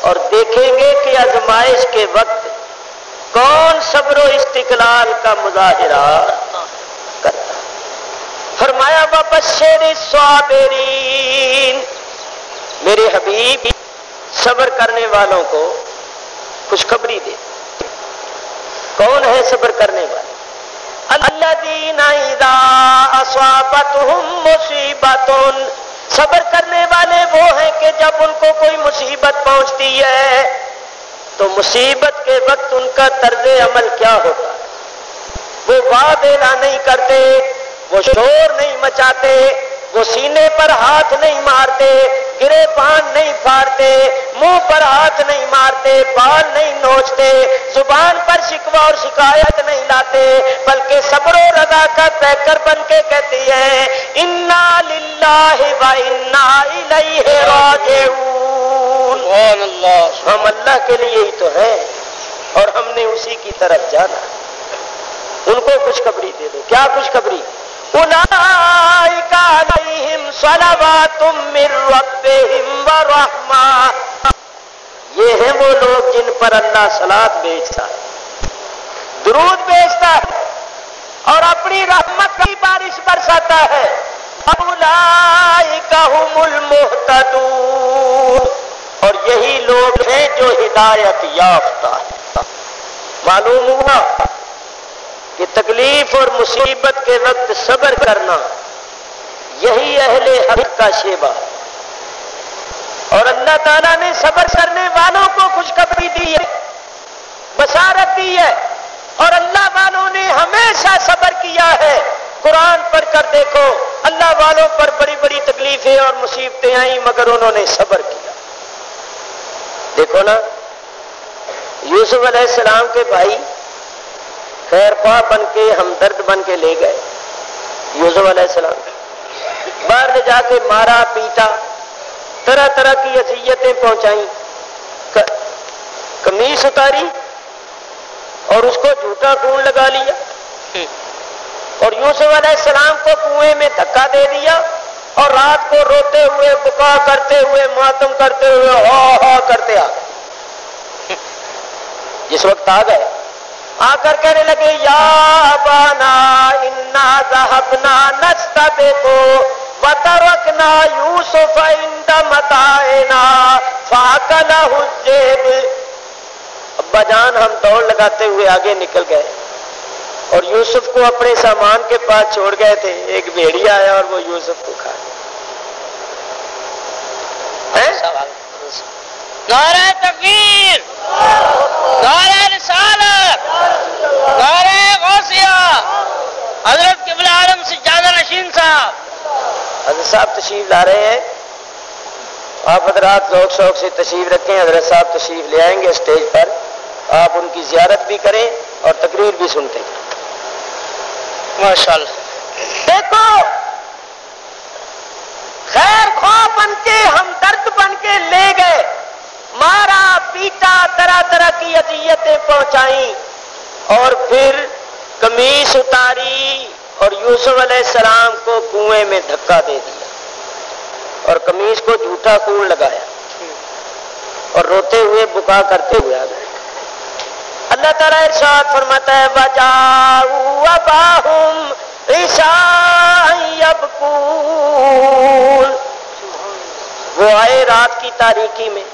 اور دیکھیں گے کہ آزمائش کے وقت کون صبر و استقلال کا مظاہرہ کرتا۔ فرمایا وبشر الصابرین، میرے حبیب صبر کرنے والوں کو خوشخبری دے۔ کون ہے صبر کرنے والے؟ الذین اذا اصابتهم مصیبۃ، صبر کرنے والے وہ ہیں کہ جب ان کو کوئی مصیبت پہنچتی ہے تو مصیبت کے وقت ان کا طرز عمل کیا ہوتا ہے؟ وہ واہ بیلا نہیں کرتے، وہ شور نہیں مچاتے، وہ سینے پر ہاتھ نہیں مارتے، گرے بان نہیں پھاڑتے، منہ پر ہاتھ نہیں مارتے، بال نہیں نوچتے، زبان پر شکوہ اور شکایت نہیں لاتے، بلکہ صبر و رضا کا پیکر بن کے کہتی ہے انا للہ و انا الیہ راجعون، سبحان اللہ، ہم اللہ کے لیے ہی تو ہیں اور ہم نے اسی کی طرف جانا۔ ان کو خوشخبری دے دو۔ کیا خوشخبری؟ اولئک علیہم صلوات من ربہم ورحمہ، یہ ہیں وہ لوگ جن پر اللہ صلاۃ بھیجتا ہے، درود بھیجتا ہے اور اپنی رحمت کی بارش برساتا ہے۔ اولئک ھم المہتدون، اور یہی لوگ ہیں جو ہدایت یافتہ ہیں۔ معلوم ہوا کہ تکلیف اور مصیبت کے وقت صبر کرنا یہی اہل حق کا شیبہ، اور اللہ تعالیٰ نے صبر کرنے والوں کو خوشخبری دی ہے، بشارت دی ہے، اور اللہ والوں نے ہمیشہ صبر کیا ہے۔ قرآن پڑھ کر دیکھو، اللہ والوں پر بڑی بڑی تکلیفیں اور مصیبتیں آئیں مگر انہوں نے صبر کیا۔ دیکھو نا، یوسف علیہ السلام کے بھائی خیر خواہ بن کے، ہمدرد بن کے لے گئے یوسف علیہ السلام، باہر لے جا کے مارا پیٹا، طرح طرح کی اذیتیں پہنچائیں، قمیص اتاری اور اس کو جھوٹا خون لگا لیا، اور یوسف علیہ السلام کو کنویں میں دھکا دے دیا، اور رات کو روتے ہوئے، بکا کرتے ہوئے، ماتم کرتے ہوئے، ہا ہا کرتے آ گئے۔ جس وقت آ گئے، آ کر کہنے لگے یا ابانا انا ذهبنا نستبق وتركنا یوسف عند متاعنا فاكله الذئب، ابا جان ہم دوڑ لگاتے ہوئے آگے نکل گئے اور یوسف کو اپنے سامان کے پاس چھوڑ گئے تھے، ایک بھیڑیا آیا اور وہ یوسف کو کھا گیا۔ نعرہ تکبیر، نعرہ رسالت، نعرہ غوثیہ، حضرت قبلہ عالم سجادہ نشین صاحب، حضرت صاحب تشریف لا رہے ہیں، آپ حضرات ذوق شوق سے تشریف رکھیں، حضرت صاحب تشریف لے آئیں گے اسٹیج پر، آپ ان کی زیارت بھی کریں اور تقریر بھی سنتے ہیں۔ ماشاءاللہ، دیکھو خیر خواہ بن کے، ہمدرد بن کے لے گئے، مارا پیٹا، طرح طرح کی اذیتیں پہنچائیں، اور پھر قمیص اتاری اور یوسف علیہ السلام کو کنویں میں دھکا دے دیا اور قمیص کو جھوٹا خون لگایا اور روتے ہوئے بکا کرتے ہوئے آ گئے۔ اللہ تعالیٰ ارشاد فرماتا ہے وَجَاءُوا أَبَاهُمْ عِشَاءً يَبْكُونَ، وہ آئے رات کی تاریکی میں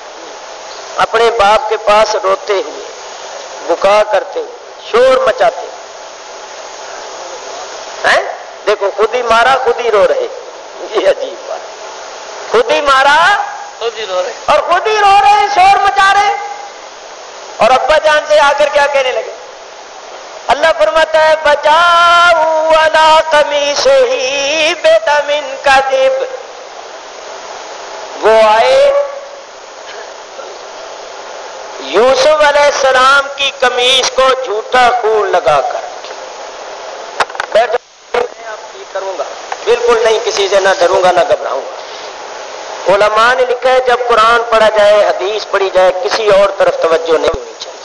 اپنے باپ کے پاس روتے ہوئے، بکا کرتے ہوئے، شور مچاتے ہوئے۔ دیکھو خود ہی مارا خود ہی رو رہے، یہ عجیب بات، خود ہی مارا خود ہی رو رہے اور خود ہی رو رہے، شور مچا رہے، اور ابا جان سے آ کر کیا کہنے لگے؟ اللہ فرماتا ہے بچاؤ علی قمیصہ بدم کذب، وہ آئے یوسف علیہ السلام کی قمیص کو جھوٹا خون لگا کر، ڈروں گا، بالکل نہیں، کسی سے نہ ڈروں گا نہ گھبراؤں گا۔ علماء نے لکھا ہے جب قرآن پڑھا جائے، حدیث پڑھی جائے، کسی اور طرف توجہ نہیں ہونی چاہیے۔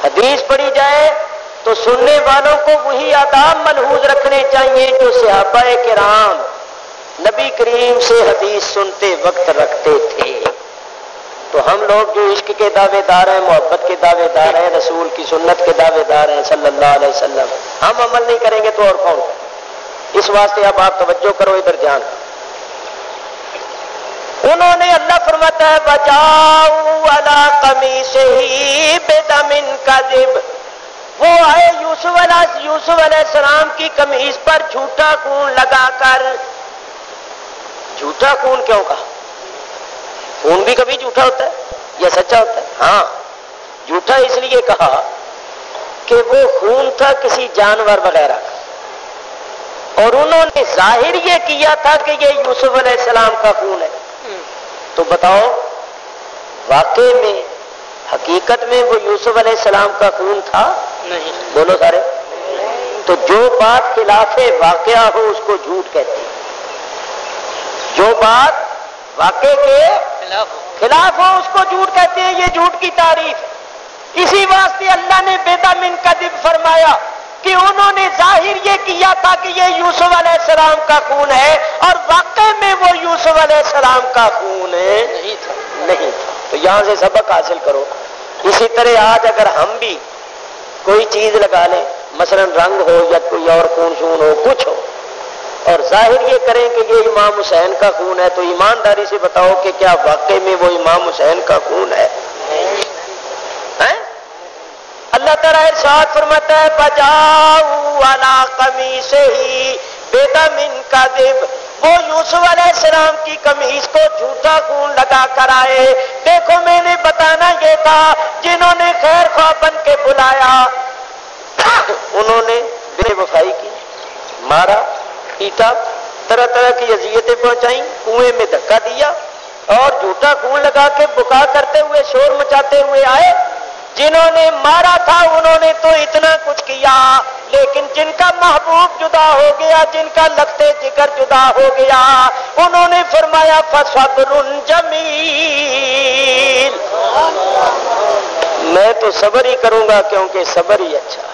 حدیث پڑھی جائے تو سننے والوں کو وہی آداب ملحوظ رکھنے چاہیے جو صحابہ کرام نبی کریم سے حدیث سنتے وقت رکھتے تھے۔ تو ہم لوگ جو عشق کے دعوے دار ہیں، محبت کے دعوے دار ہیں، رسول کی سنت کے دعوے دار ہیں صلی اللہ علیہ وسلم، ہم عمل نہیں کریں گے تو اور کون کرے؟ اس واسطے اب آپ توجہ کرو، ادھر دھیان کرو۔ انہوں نے، اللہ فرماتا ہے بجاؤ علی قمیصہ بدم کذب، وہ آئے یوسف علیہ السلام کی قمیص پر جھوٹا خون لگا کر۔ جھوٹا خون کیوں کہا؟ خون بھی کبھی جھوٹا ہوتا ہے یا سچا ہوتا ہے؟ ہاں، جھوٹا اس لیے کہا کہ وہ خون تھا کسی جانور وغیرہ کا، اور انہوں نے ظاہر یہ کیا تھا کہ یہ یوسف علیہ السلام کا خون ہے۔ تو بتاؤ واقع میں، حقیقت میں وہ یوسف علیہ السلام کا خون تھا؟ نہیں۔ بولو سارے۔ تو جو بات خلاف واقعہ ہو اس کو جھوٹ کہتے ہیں، جو بات واقع کے خلاف ہو اس کو جھوٹ کہتے ہیں، یہ جھوٹ کی تعریف ہے۔ اسی واسطے اللہ نے بدم کذب فرمایا کہ انہوں نے ظاہر یہ کیا تھا کہ یہ یوسف علیہ السلام کا خون ہے، اور واقع میں وہ یوسف علیہ السلام کا خون نہیں تھا۔ تو یہاں سے سبق حاصل کرو۔ اسی طرح آج اگر ہم بھی کوئی چیز لگا لیں، مثلا رنگ ہو یا کوئی اور خون شون ہو، کچھ ہو، اور ظاہر یہ کریں کہ یہ امام حسین کا خون ہے، تو ایمانداری سے بتاؤ کہ کیا واقع میں وہ امام حسین کا خون ہے؟ اللہ تعالیٰ ارشاد فرماتا ہے بجاؤ علی قمیصہ بدم کذب، وہ یوسف علیہ السلام کی قمیص کو جھوٹا خون لگا کر آئے۔ دیکھو میں نے بتانا یہ تھا، جنہوں نے خیر خواہ بن کے بلایا انہوں نے بے وفائی کی، مارا پیٹا، طرح طرح کی اذیتیں پہنچائیں، کنویں میں دھکا دیا، اور جھوٹا خون لگا کے بکا کرتے ہوئے شور مچاتے ہوئے آئے۔ جنہوں نے مارا تھا انہوں نے تو اتنا کچھ کیا، لیکن جن کا محبوب جدا ہو گیا، جن کا لگتے جگر جدا ہو گیا، انہوں نے فرمایا فصبر جمیل، میں تو صبر ہی کروں گا کیونکہ صبر ہی اچھا ہے۔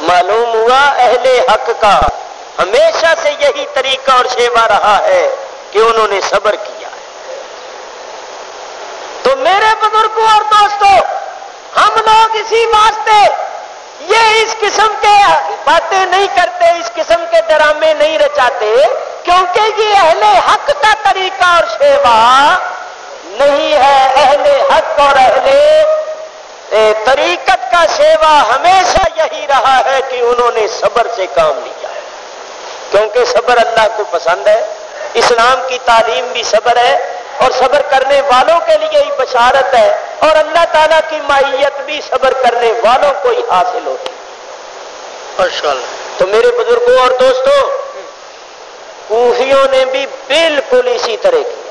معلوم ہوا اہل حق کا ہمیشہ سے یہی طریقہ اور شیوا رہا ہے کہ انہوں نے صبر کیا ہے۔ تو میرے بزرگوں اور دوستوں، ہم لوگ اسی واسطے یہ اس قسم کے باتیں نہیں کرتے، اس قسم کے ڈرامے نہیں رچاتے، کیونکہ یہ اہل حق کا طریقہ اور شیوا نہیں ہے۔ اہل حق اور اہل طریقت کا شیوا ہمیشہ یہی رہا ہے کہ انہوں نے صبر سے کام لیا ہے، کیونکہ صبر اللہ کو پسند ہے۔ اسلام کی تعلیم بھی صبر ہے، اور صبر کرنے والوں کے لیے ہی بشارت ہے، اور اللہ تعالیٰ کی معیت بھی صبر کرنے والوں کو ہی حاصل ہوتی ہے۔ تو میرے بزرگوں اور دوستوں، کوفیوں نے بھی بالکل اسی طرح کیا،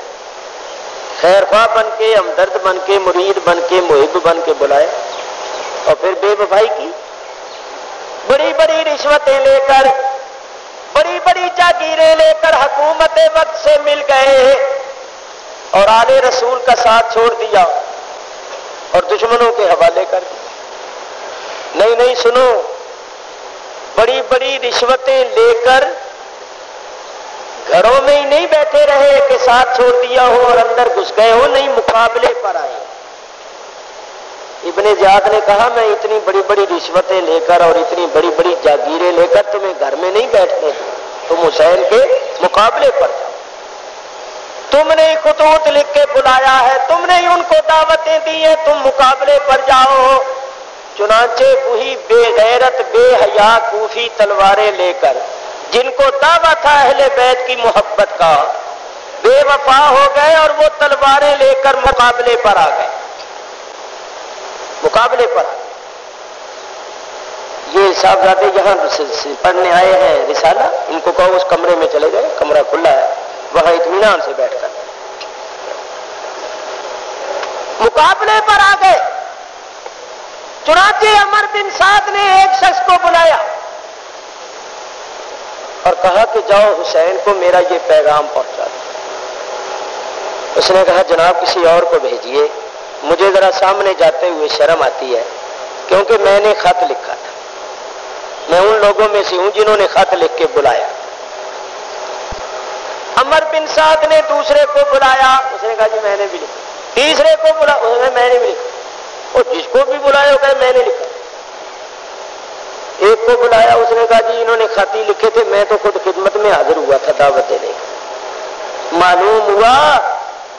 خیر خواہ بن کے، ہمدرد بن کے، مرید بن کے، محب بن کے بلائے، اور پھر بے وفائی کی، بڑی بڑی رشوتیں لے کر، بڑی بڑی جاگیریں لے کر حکومت وقت سے مل گئے، اور آل رسول کا ساتھ چھوڑ دیا اور دشمنوں کے حوالے کر دیا۔ نہیں سنو، بڑی بڑی رشوتیں لے کر گھروں میں ہی نہیں بیٹھے رہے کہ ساتھ چھوڑ دیا ہو اور اندر گھس گئے ہو، نہیں، مقابلے پر آئے۔ ابن زیاد نے کہا میں اتنی بڑی بڑی رشوتیں لے کر اور اتنی بڑی بڑی جاگیریں لے کر تمہیں گھر میں نہیں بیٹھنے، تم حسین کے مقابلے پر جاؤ، تم نے خطوط لکھ کے بلایا ہے، تم نے ان کو دعوتیں دی ہیں، تم مقابلے پر جاؤ۔ چنانچہ وہی بے غیرت بے حیا کوفی تلواریں لے کر، جن کو دعویٰ تھا اہل بیت کی محبت کا، بے وفا ہو گئے اور وہ تلواریں لے کر مقابلے پر آ گئے، مقابلے پر۔ یہ صاحبزادے یہاں پڑھنے آئے ہیں رسالہ، ان کو کہو اس کمرے میں چلے گئے، کمرہ کھلا ہے، وہاں اطمینان سے بیٹھ کر مقابلے پر آ گئے۔ چنانچہ عمر بن سعد نے ایک شخص کو بلایا، اور کہا کہ جاؤ حسین کو میرا یہ پیغام پہنچا دو۔ اس نے کہا جناب کسی اور کو بھیجیے، مجھے ذرا سامنے جاتے ہوئے شرم آتی ہے کیونکہ میں نے خط لکھا تھا، میں ان لوگوں میں سے ہوں جنہوں نے خط لکھ کے بلایا۔ عمر بن سعد نے دوسرے کو بلایا، اس نے کہا جی میں نے بھی لکھا۔ تیسرے کو بلایا، اس نے میں نے بھی لکھا۔ اور جس کو بھی بلایا کہ میں نے لکھا۔ ایک کو بلایا، اس نے کہا جی انہوں نے خط ہی لکھے تھے، میں تو خود خدمت میں حاضر ہوا تھا دعوت دینے کا۔ معلوم ہوا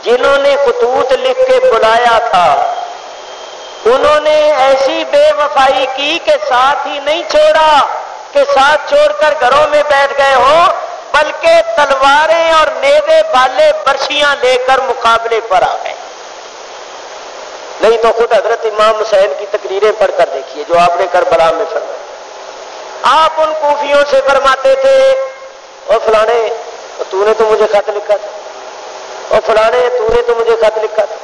جنہوں نے خطوط لکھ کے بلایا تھا انہوں نے ایسی بے وفائی کی کہ ساتھ ہی نہیں چھوڑا کہ ساتھ چھوڑ کر گھروں میں بیٹھ گئے ہوں، بلکہ تلواریں اور نیزے بالے برشیاں لے کر مقابلے پر آ گئے۔ نہیں تو خود حضرت امام حسین کی تقریریں پڑھ کر دیکھیے جو آپ نے کربلا میں فرمائی۔ آپ ان کوفیوں سے فرماتے تھے اور فلانے تو نے تو مجھے خط لکھا تھا، اور فلانے تو نے تو مجھے خط لکھا تھا،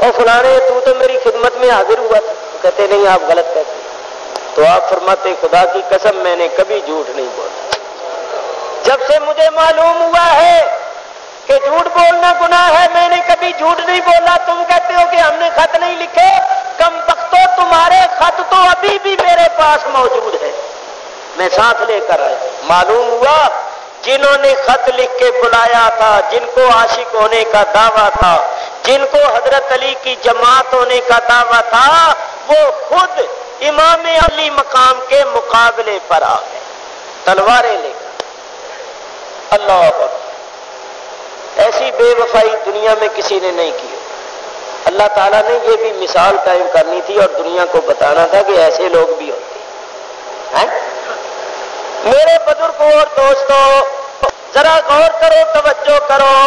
اور فلانے تو میری خدمت میں حاضر ہوا تھا۔ کہتے نہیں آپ غلط کہتے۔ تو آپ فرماتے خدا کی قسم میں نے کبھی جھوٹ نہیں بولا، جب سے مجھے معلوم ہوا ہے کہ جھوٹ بولنا گناہ ہے میں نے کبھی جھوٹ نہیں بولا۔ تم کہتے ہو کہ ہم نے خط نہیں لکھے، کم بختو تمہارے خط تو ابھی بھی میرے پاس موجود ہے، میں ساتھ لے کر آیا۔ معلوم ہوا جنہوں نے خط لکھ کے بلایا تھا، جن کو عاشق ہونے کا دعویٰ تھا، جن کو حضرت علی کی جماعت ہونے کا دعویٰ تھا، وہ خود امام علی مقام کے مقابلے پر آ گئے تلواریں لے کر۔ اللہ اکبر، ایسی بے وفائی دنیا میں کسی نے نہیں کی۔ اللہ تعالیٰ نے یہ بھی مثال قائم کرنی تھی اور دنیا کو بتانا تھا کہ ایسے لوگ بھی ہوتے ہیں۔ میرے بزرگوں اور دوستوں ذرا غور کرو، توجہ کرو،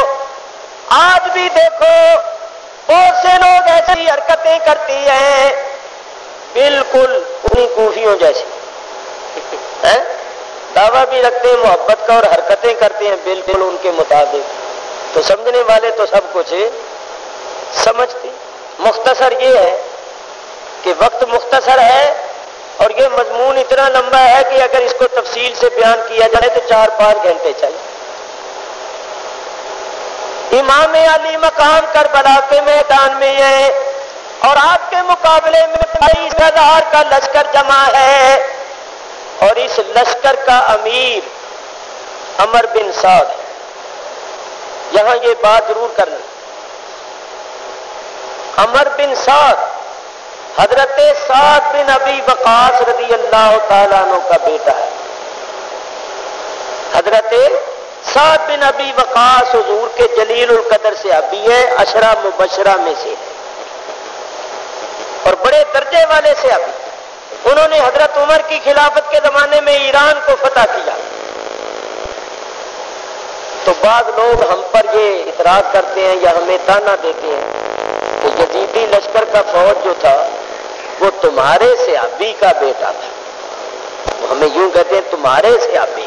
آج بھی دیکھو بہت سے لوگ ایسی حرکتیں کرتی ہیں بالکل انہیں کوفیوں جیسی، دعویٰ بھی رکھتے ہیں محبت کا اور حرکتیں کرتے ہیں بالکل ان کے مطابق۔ تو سمجھنے والے تو سب کچھ سمجھتے۔ مختصر یہ ہے کہ وقت مختصر ہے اور یہ مضمون اتنا لمبا ہے کہ اگر اس کو تفصیل سے بیان کیا جائے تو 4-5 گھنٹے چلے۔ امام علی مقام کربلا کے میدان میں ہے اور آپ کے مقابلے میں 22,000 کا لشکر جمع ہے اور اس لشکر کا امیر عمر بن سعد ہے۔ یہاں یہ بات ضرور کرنی، عمر بن سعد حضرت سعد بن ابی وقاص رضی اللہ تعالیٰ عنہ کا بیٹا ہے۔ حضرت سعد بن ابی وقاص حضور کے جلیل القدر صحابی ہے، 10 مبشرہ میں سے اور بڑے درجے والے صحابی۔ انہوں نے حضرت عمر کی خلافت کے زمانے میں ایران کو فتح کیا۔ تو بعض لوگ ہم پر یہ اعتراض کرتے ہیں یا ہمیں تانا دیتے ہیں کہ یزیدی لشکر کا فوج جو تھا وہ تمہارے صحابی کا بیٹا تھا۔ وہ ہمیں یوں کہتے ہیں تمہارے صحابی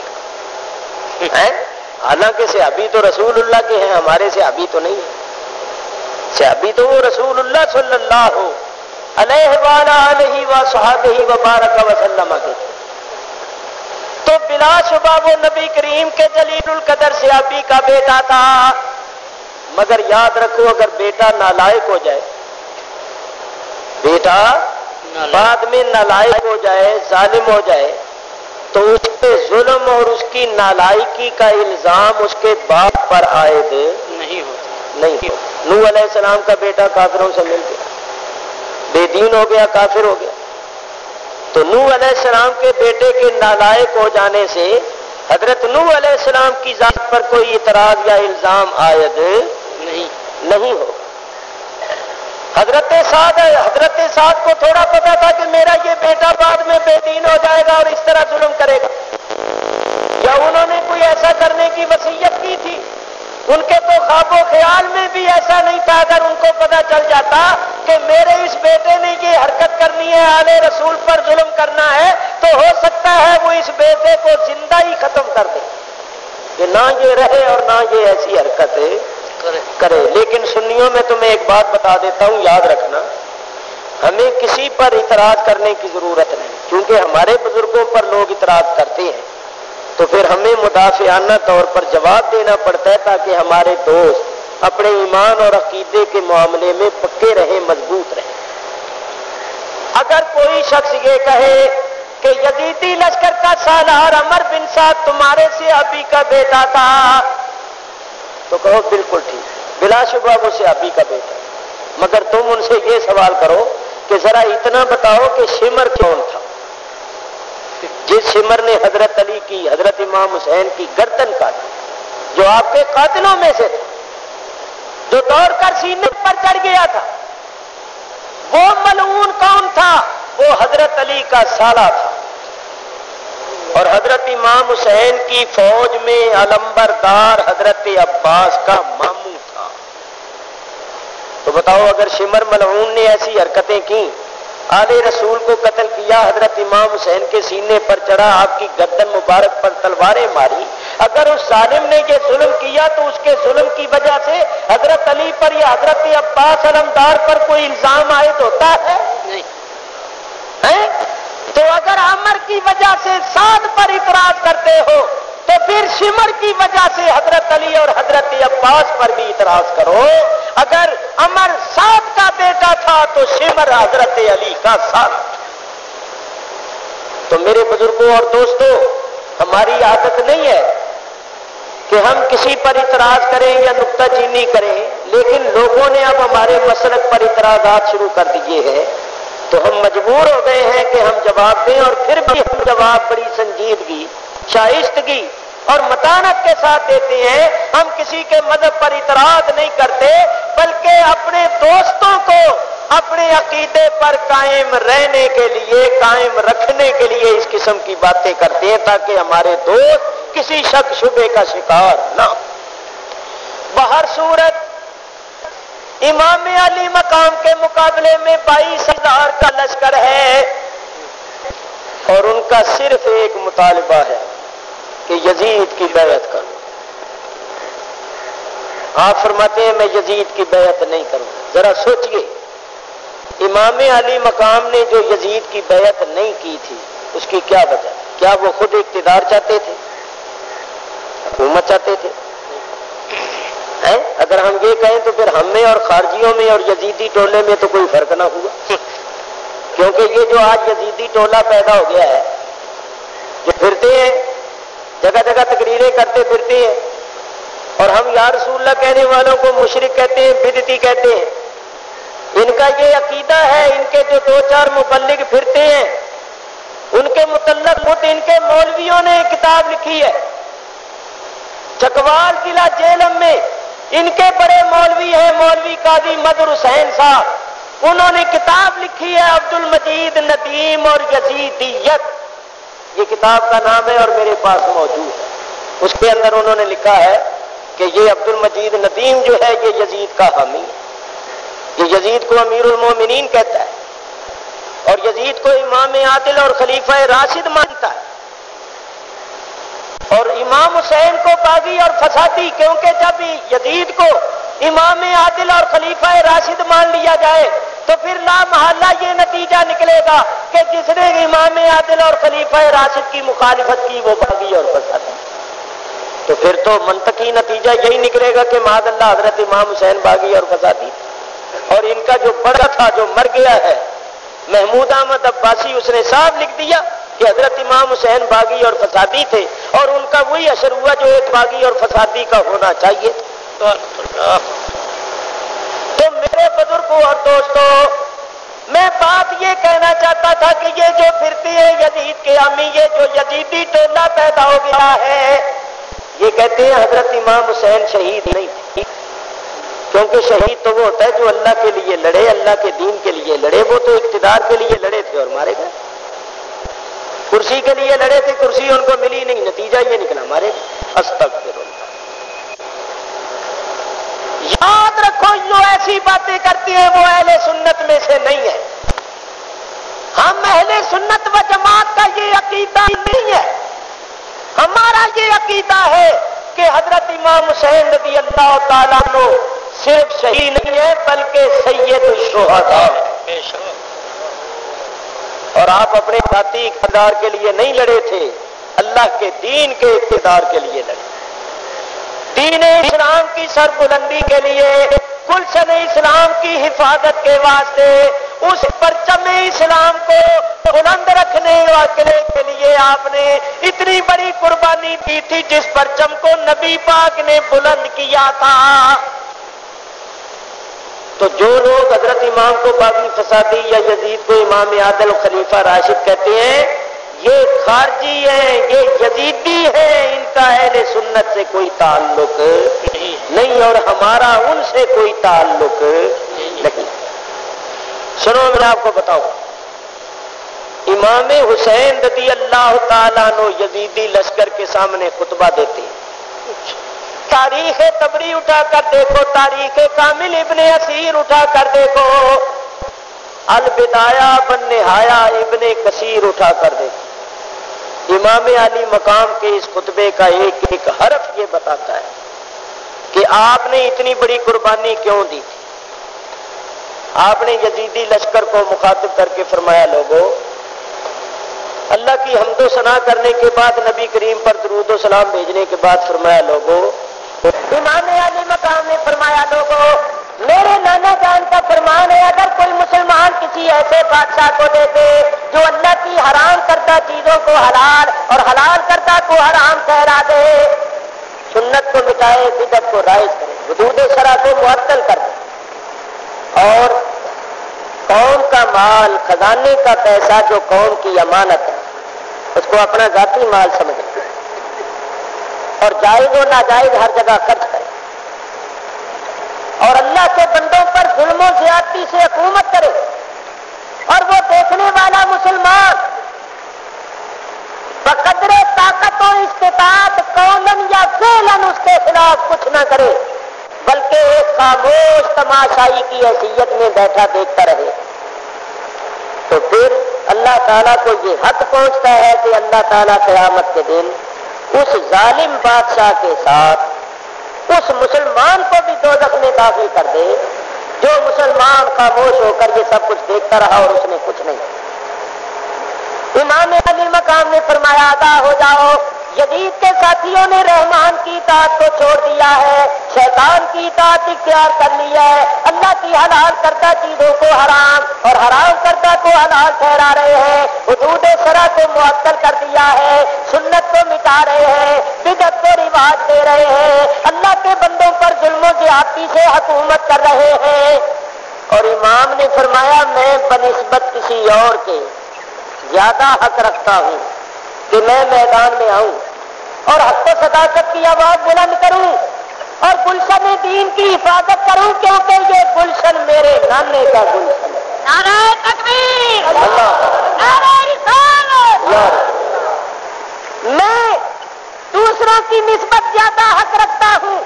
کا، حالانکہ صحابی تو رسول اللہ کے ہیں، ہمارے صحابی تو نہیں ہیں۔ صحابی تو وہ رسول اللہ صلی اللہ علیہ وآلہ وصحبہ وبارک وسلم کے تھے۔ تو بلا شبہ وہ نبی کریم کے جلیل القدر صحابی کا بیٹا تھا، مگر یاد رکھو اگر بیٹا نالائق ہو جائے، بیٹا بعد میں نالائق ہو جائے، ظالم ہو جائے، تو اس پہ ظلم اور اس کی نالائقی کا الزام اس کے باپ پر عائد نہیں ہوتا۔ نوح علیہ السلام کا بیٹا کافروں سے مل گیا، بے دین ہو گیا، کافر ہو گیا، تو نوح علیہ السلام کے بیٹے کے نالائق ہو جانے سے حضرت نوح علیہ السلام کی ذات پر کوئی اعتراض یا الزام عائد نہیں ہو۔ حضرت سعد کو تھوڑا پتا تھا کہ میرا یہ بیٹا بعد میں بے دین ہو جائے گا اور اس طرح ظلم کرے گا، یا انہوں نے کوئی ایسا کرنے کی وصیت کی تھی؟ ان کے تو خواب و خیال میں بھی ایسا نہیں تھا۔ اگر ان کو پتا چل جاتا کہ میرے اس بیٹے نے یہ حرکت کرنی ہے، آل رسول پر ظلم کرنا ہے، تو ہو سکتا ہے وہ اس بیٹے کو زندہ ہی ختم کر دے کہ نہ یہ رہے اور نہ یہ ایسی حرکت کرے۔ لیکن سنیوں میں تمہیں ایک بات بتا دیتا ہوں، یاد رکھنا، ہمیں کسی پر اعتراض کرنے کی ضرورت نہیں، کیونکہ ہمارے بزرگوں پر لوگ اعتراض کرتے ہیں تو پھر ہمیں مدافعانہ طور پر جواب دینا پڑتا ہے تاکہ ہمارے دوست اپنے ایمان اور عقیدے کے معاملے میں پکے رہیں، مضبوط رہیں۔ اگر کوئی شخص یہ کہے کہ یزیدی لشکر کا سالار عمر بن سعد تمہارے سے ابھی کا بیٹا تھا، تو کہو بالکل ٹھیک، بلا شبہ وہ سے ابھی کا بیٹا، مگر تم ان سے یہ سوال کرو کہ ذرا اتنا بتاؤ کہ شمر کون تھا جس شمر نے حضرت علی کی، حضرت امام حسین کی گردن کاٹی، جو آپ کے قاتلوں میں سے تھا، جو دوڑ کر سینے پر چڑھ گیا تھا، وہ ملعون کون تھا؟ وہ حضرت علی کا سالہ تھا، اور حضرت امام حسین کی فوج میں علمبردار حضرت عباس کا ماموں تھا۔ تو بتاؤ اگر شمر ملعون نے ایسی حرکتیں کی، آل رسول کو قتل کیا، حضرت امام حسین کے سینے پر چڑھا، آپ کی گردن مبارک پر تلواریں ماری، اگر اس ظالم نے یہ ظلم کیا تو اس کے ظلم کی وجہ سے حضرت علی پر یا حضرت عباس علمدار پر کوئی الزام عائد ہوتا ہے؟ نہیں۔ تو اگر عمر کی وجہ سے سعد پر اعتراض کرتے ہو تو پھر شمر کی وجہ سے حضرت علی اور حضرت عباس پر بھی اعتراض کرو۔ اگر عمر سعد کا بیٹا تھا تو شمر حضرت علی کا سالہ تھا۔ تو میرے بزرگوں اور دوستوں، ہماری عادت نہیں ہے کہ ہم کسی پر اعتراض کریں یا نکتہ چینی کریں، لیکن لوگوں نے اب ہمارے مسلک پر اعتراضات شروع کر دیے ہیں، تو ہم مجبور ہو گئے ہیں کہ ہم جواب دیں، اور پھر بھی ہم جواب بڑی سنجیدگی، شائستگی اور متانت کے ساتھ دیتے ہیں۔ ہم کسی کے مذہب پر اعتراض نہیں کرتے، بلکہ اپنے دوستوں کو اپنے عقیدے پر قائم رہنے کے لیے، قائم رکھنے کے لیے اس قسم کی باتیں کرتے ہیں تاکہ ہمارے دوست کسی شک شبے کا شکار نہ۔ بہر صورت امام علی مقام کے مقابلے میں 22,000 کا لشکر ہے، اور ان کا صرف ایک مطالبہ ہے کہ یزید کی بیعت کرو۔ آپ فرماتے ہیں میں یزید کی بیعت نہیں کروں۔ ذرا سوچئے، امام علی مقام نے جو یزید کی بیعت نہیں کی تھی اس کی کیا وجہ؟ کیا وہ خود اقتدار چاہتے تھے؟ حکومت چاہتے تھے؟ اگر ہم یہ کہیں تو پھر ہم میں اور خارجیوں میں اور یزیدی ٹولے میں تو کوئی فرق نہ ہوا، کیونکہ یہ جو آج یزیدی ٹولہ پیدا ہو گیا ہے، جو پھرتے ہیں جگہ جگہ تقریریں کرتے پھرتے ہیں، اور ہم یا رسول اللہ کہنے والوں کو مشرک کہتے ہیں، بدعتی کہتے ہیں۔ ان کا یہ عقیدہ ہے، ان کے جو 2-4 مبلغ پھرتے ہیں ان کے متعلق خود ان کے مولویوں نے کتاب لکھی ہے۔ چکوال ضلع جیلم میں ان کے بڑے مولوی ہیں، مولوی قاضی مظہر حسین صاحب، انہوں نے کتاب لکھی ہے عبد المجید ندیم اور یزیدیت، یہ کتاب کا نام ہے اور میرے پاس موجود ہے۔ اس کے اندر انہوں نے لکھا ہے کہ یہ عبد المجید ندیم جو ہے یہ یزید کا حامی ہے، یہ یزید کو امیر المومنین کہتا ہے، اور یزید کو امام عادل اور خلیفہ راشد مانتا ہے، اور امام حسین کو باغی اور فسادی، کیونکہ جب یزید کو امام عادل اور خلیفہ راشد مان لیا جائے تو پھر لا محالہ یہ نتیجہ نکلے گا کہ جس نے امام عادل اور خلیفہ راشد کی مخالفت کی وہ باغی اور فسادی، تو پھر تو منطقی نتیجہ یہی نکلے گا کہ معاذ اللہ حضرت امام حسین باغی اور فسادی، اور ان کا جو بڑا تھا جو مر گیا ہے محمود احمد عباسی، اس نے صاحب لکھ دیا کہ حضرت امام حسین باغی اور فسادی تھے، اور ان کا وہی اشر ہوا جو ایک باغی اور فسادی کا ہونا چاہیے۔ تو میرے بزرگوں اور دوستوں، میں بات یہ کہنا چاہتا تھا کہ یہ جو پھرتے ہیں یزید کے حامی، یہ جو یزیدی ٹولہ پیدا ہو گیا ہے، یہ کہتے ہیں حضرت امام حسین شہید نہیں تھے، کیونکہ شہید تو وہ ہوتا ہے جو اللہ کے لیے لڑے، اللہ کے دین کے لیے لڑے، وہ تو اقتدار کے لیے لڑے تھے اور مارے گئے، کرسی کے لیے لڑے تھے، کرسی ان کو ملی نہیں، نتیجہ یہ نکلا مارے گئے۔ استغفر اللہ۔ یاد رکھو جو ایسی باتیں کرتے ہیں وہ اہل سنت میں سے نہیں ہے، ہم اہل سنت و جماعت کا یہ عقیدہ نہیں ہے، ہمارا یہ عقیدہ ہے کہ حضرت امام حسین رضی اللہ تعالیٰ عنہ صرف شہید نہیں ہے بلکہ سید الشہداء ہے، اور آپ اپنے ذاتی اقتدار کے لیے نہیں لڑے تھے، اللہ کے دین کے اقتدار کے لیے لڑے، دین اسلام کی سربلندی کے لیے، گلشن اسلام کی حفاظت کے واسطے، اس پرچم اسلام کو بلند رکھنے کے لیے آپ نے اتنی بڑی قربانی دی تھی، جس پرچم کو نبی پاک نے بلند کیا تھا۔ تو جو لوگ حضرت امام کو باغی فسادی یا یزید کو امام عادل خلیفہ راشد کہتے ہیں، یہ خارجی ہیں، یہ یزیدی ہیں، ان کا اہل سنت سے کوئی تعلق نہیں اور ہمارا ان سے کوئی تعلق نہیں۔ سنو میں آپ کو بتاؤں، امام حسین رضی اللہ تعالیٰ عنہ یزیدی لشکر کے سامنے خطبہ دیتے ہیں۔ تاریخ تبری اٹھا کر دیکھو، تاریخ کامل ابن اسیر اٹھا کر دیکھو، البدایہ والنہایہ ابن کثیر اٹھا کر دیکھو، امام علی مقام کے اس خطبے کا ایک ایک حرف یہ بتاتا ہے کہ آپ نے اتنی بڑی قربانی کیوں دی تھی۔ آپ نے یزیدی لشکر کو مخاطب کر کے فرمایا، لوگوں، اللہ کی حمد و ثنا کرنے کے بعد، نبی کریم پر درود و سلام بھیجنے کے بعد فرمایا، لوگوں، امام علی مقام نے فرمایا، لوگوں، میرے نانا جان کا فرمان ہے، اگر کوئی مسلمان کسی ایسے بادشاہ کو دیکھے جو اللہ کی حرام کردہ چیزوں کو حلال اور حلال کردہ کو حرام ٹھہرا دے، سنت کو مٹائے، بدعت کو رائج کرے، حدود شرع کو معطل کر دے، اور قوم کا مال، خزانے کا پیسہ جو قوم کی امانت ہے، اس کو اپنا ذاتی مال سمجھے اور جائز و ناجائز ہر جگہ خرچ کرے، اور اللہ کے بندوں پر ظلم و زیادتی سے حکومت کرے، اور وہ دیکھنے والا مسلمان بقدر طاقت و استطاعت قولاً یا فعلاً اس کے خلاف کچھ نہ کرے، بلکہ ایک خاموش تماشائی کی حیثیت میں بیٹھا دیکھتا رہے، تو پھر اللہ تعالیٰ کو یہ حق پہنچتا ہے کہ اللہ تعالیٰ قیامت کے دن اس ظالم بادشاہ کے ساتھ اس مسلمان کو بھی دوزخ میں داخل کر دے، جو مسلمان خاموش ہو کر یہ سب کچھ دیکھتا رہا اور اس نے کچھ نہیں۔ امام علی مقام نے فرمایا، آگاہ ہو جاؤ، یزید کے ساتھیوں نے رحمان کی اطاعت کو چھوڑ دیا ہے، شیطان کی اطاعت اختیار کر لی ہے، اللہ کی حلال کردہ چیزوں کو حرام اور حرام کردہ کو حلال ٹھہرا رہے ہیں، حدود شرع کو معطل کر دیا ہے، سنت کو مٹا رہے ہیں، بدعت کو رواج دے رہے ہیں، اللہ کے بندوں پر ظلم و زیادتی سے حکومت کر رہے ہیں۔ اور امام نے فرمایا، میں بنسبت کسی اور کے زیادہ حق رکھتا ہوں کہ میں میدان میں آؤں اور حق و صداقت کی آواز بلند کروں اور گلشن دین کی حفاظت کروں، کیونکہ یہ گلشن میرے نانے کا گلشن ہے۔ نعرہ تکبیر، نعرہ رسالت۔ میں دوسروں کی نسبت زیادہ حق رکھتا ہوں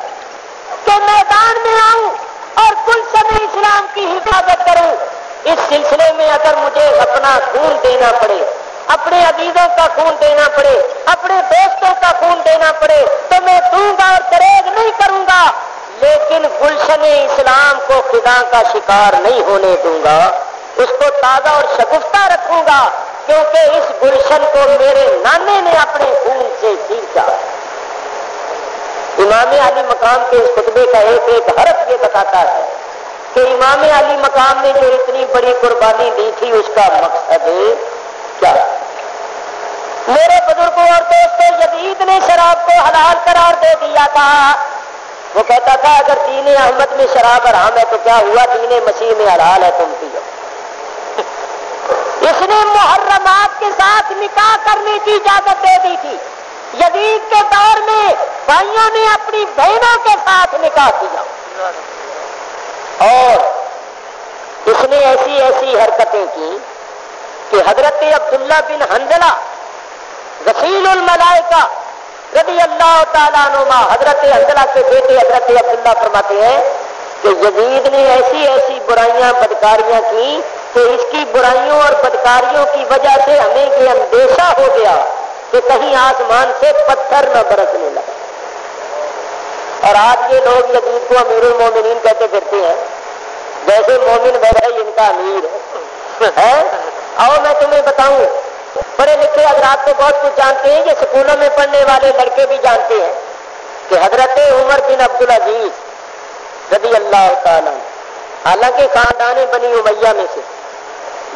کہ میدان میں آؤں اور گلشن اسلام کی حفاظت کروں۔ اس سلسلے میں اگر مجھے اپنا خون دینا پڑے، اپنے عزیزوں کا خون دینا پڑے، اپنے دوستوں کا خون دینا پڑے، تو میں دوں گا اور دریغ نہیں کروں گا، لیکن گلشن اسلام کو خدا کا شکار نہیں ہونے دوں گا، اس کو تازہ اور شگفتہ رکھوں گا، کیونکہ اس گلشن کو میرے نانے نے اپنے خون سے سینچا۔ امام علی مقام کے اس خطبے کا ایک ایک حرف یہ بتاتا ہے کہ امام علی مقام نے جو اتنی بڑی قربانی دی تھی، اس کا مقصد کیا؟ میرے بزرگوں اور دوستوں، یزید نے شراب کو حلال قرار دے دیا تھا۔ وہ کہتا تھا اگر دین احمد میں شراب حرام ہے تو کیا ہوا، دین مسیح میں حلال ہے، تم پیو۔ اس نے محرمات کے ساتھ نکاح کرنے کی اجازت دے دی تھی۔ یزید کے دور میں بھائیوں نے اپنی بہنوں کے ساتھ نکاح کیا، اور اس نے ایسی ایسی حرکتیں کی کہ حضرت عبداللہ بن حنظلہ غسیل الملائکہ رضی اللہ تعالیٰ عنہ، حضرت حنظلہ کے بیٹے حضرت عبداللہ فرماتے ہیں کہ یزید نے ایسی ایسی برائیاں بدکاریاں کی کہ اس کی برائیوں اور بدکاریوں کی وجہ سے ہمیں یہ اندیشہ ہو گیا کہ کہیں آسمان سے پتھر نہ برسنے لگے۔ اور آج یہ لوگ یزید کو امیر المومنین کہتے پھرتے ہیں، جیسے مومن ویسے ان کا امیر ہے۔ آؤ میں تمہیں بتاؤں، پڑھے لکھے حضرات تو بہت کچھ جانتے ہیں، یہ سکولوں میں پڑھنے والے لڑکے بھی جانتے ہیں کہ حضرت عمر بن عبدالعزیز رضی اللہ تعالیٰ حالانکہ خاندان بنی امیہ میں سے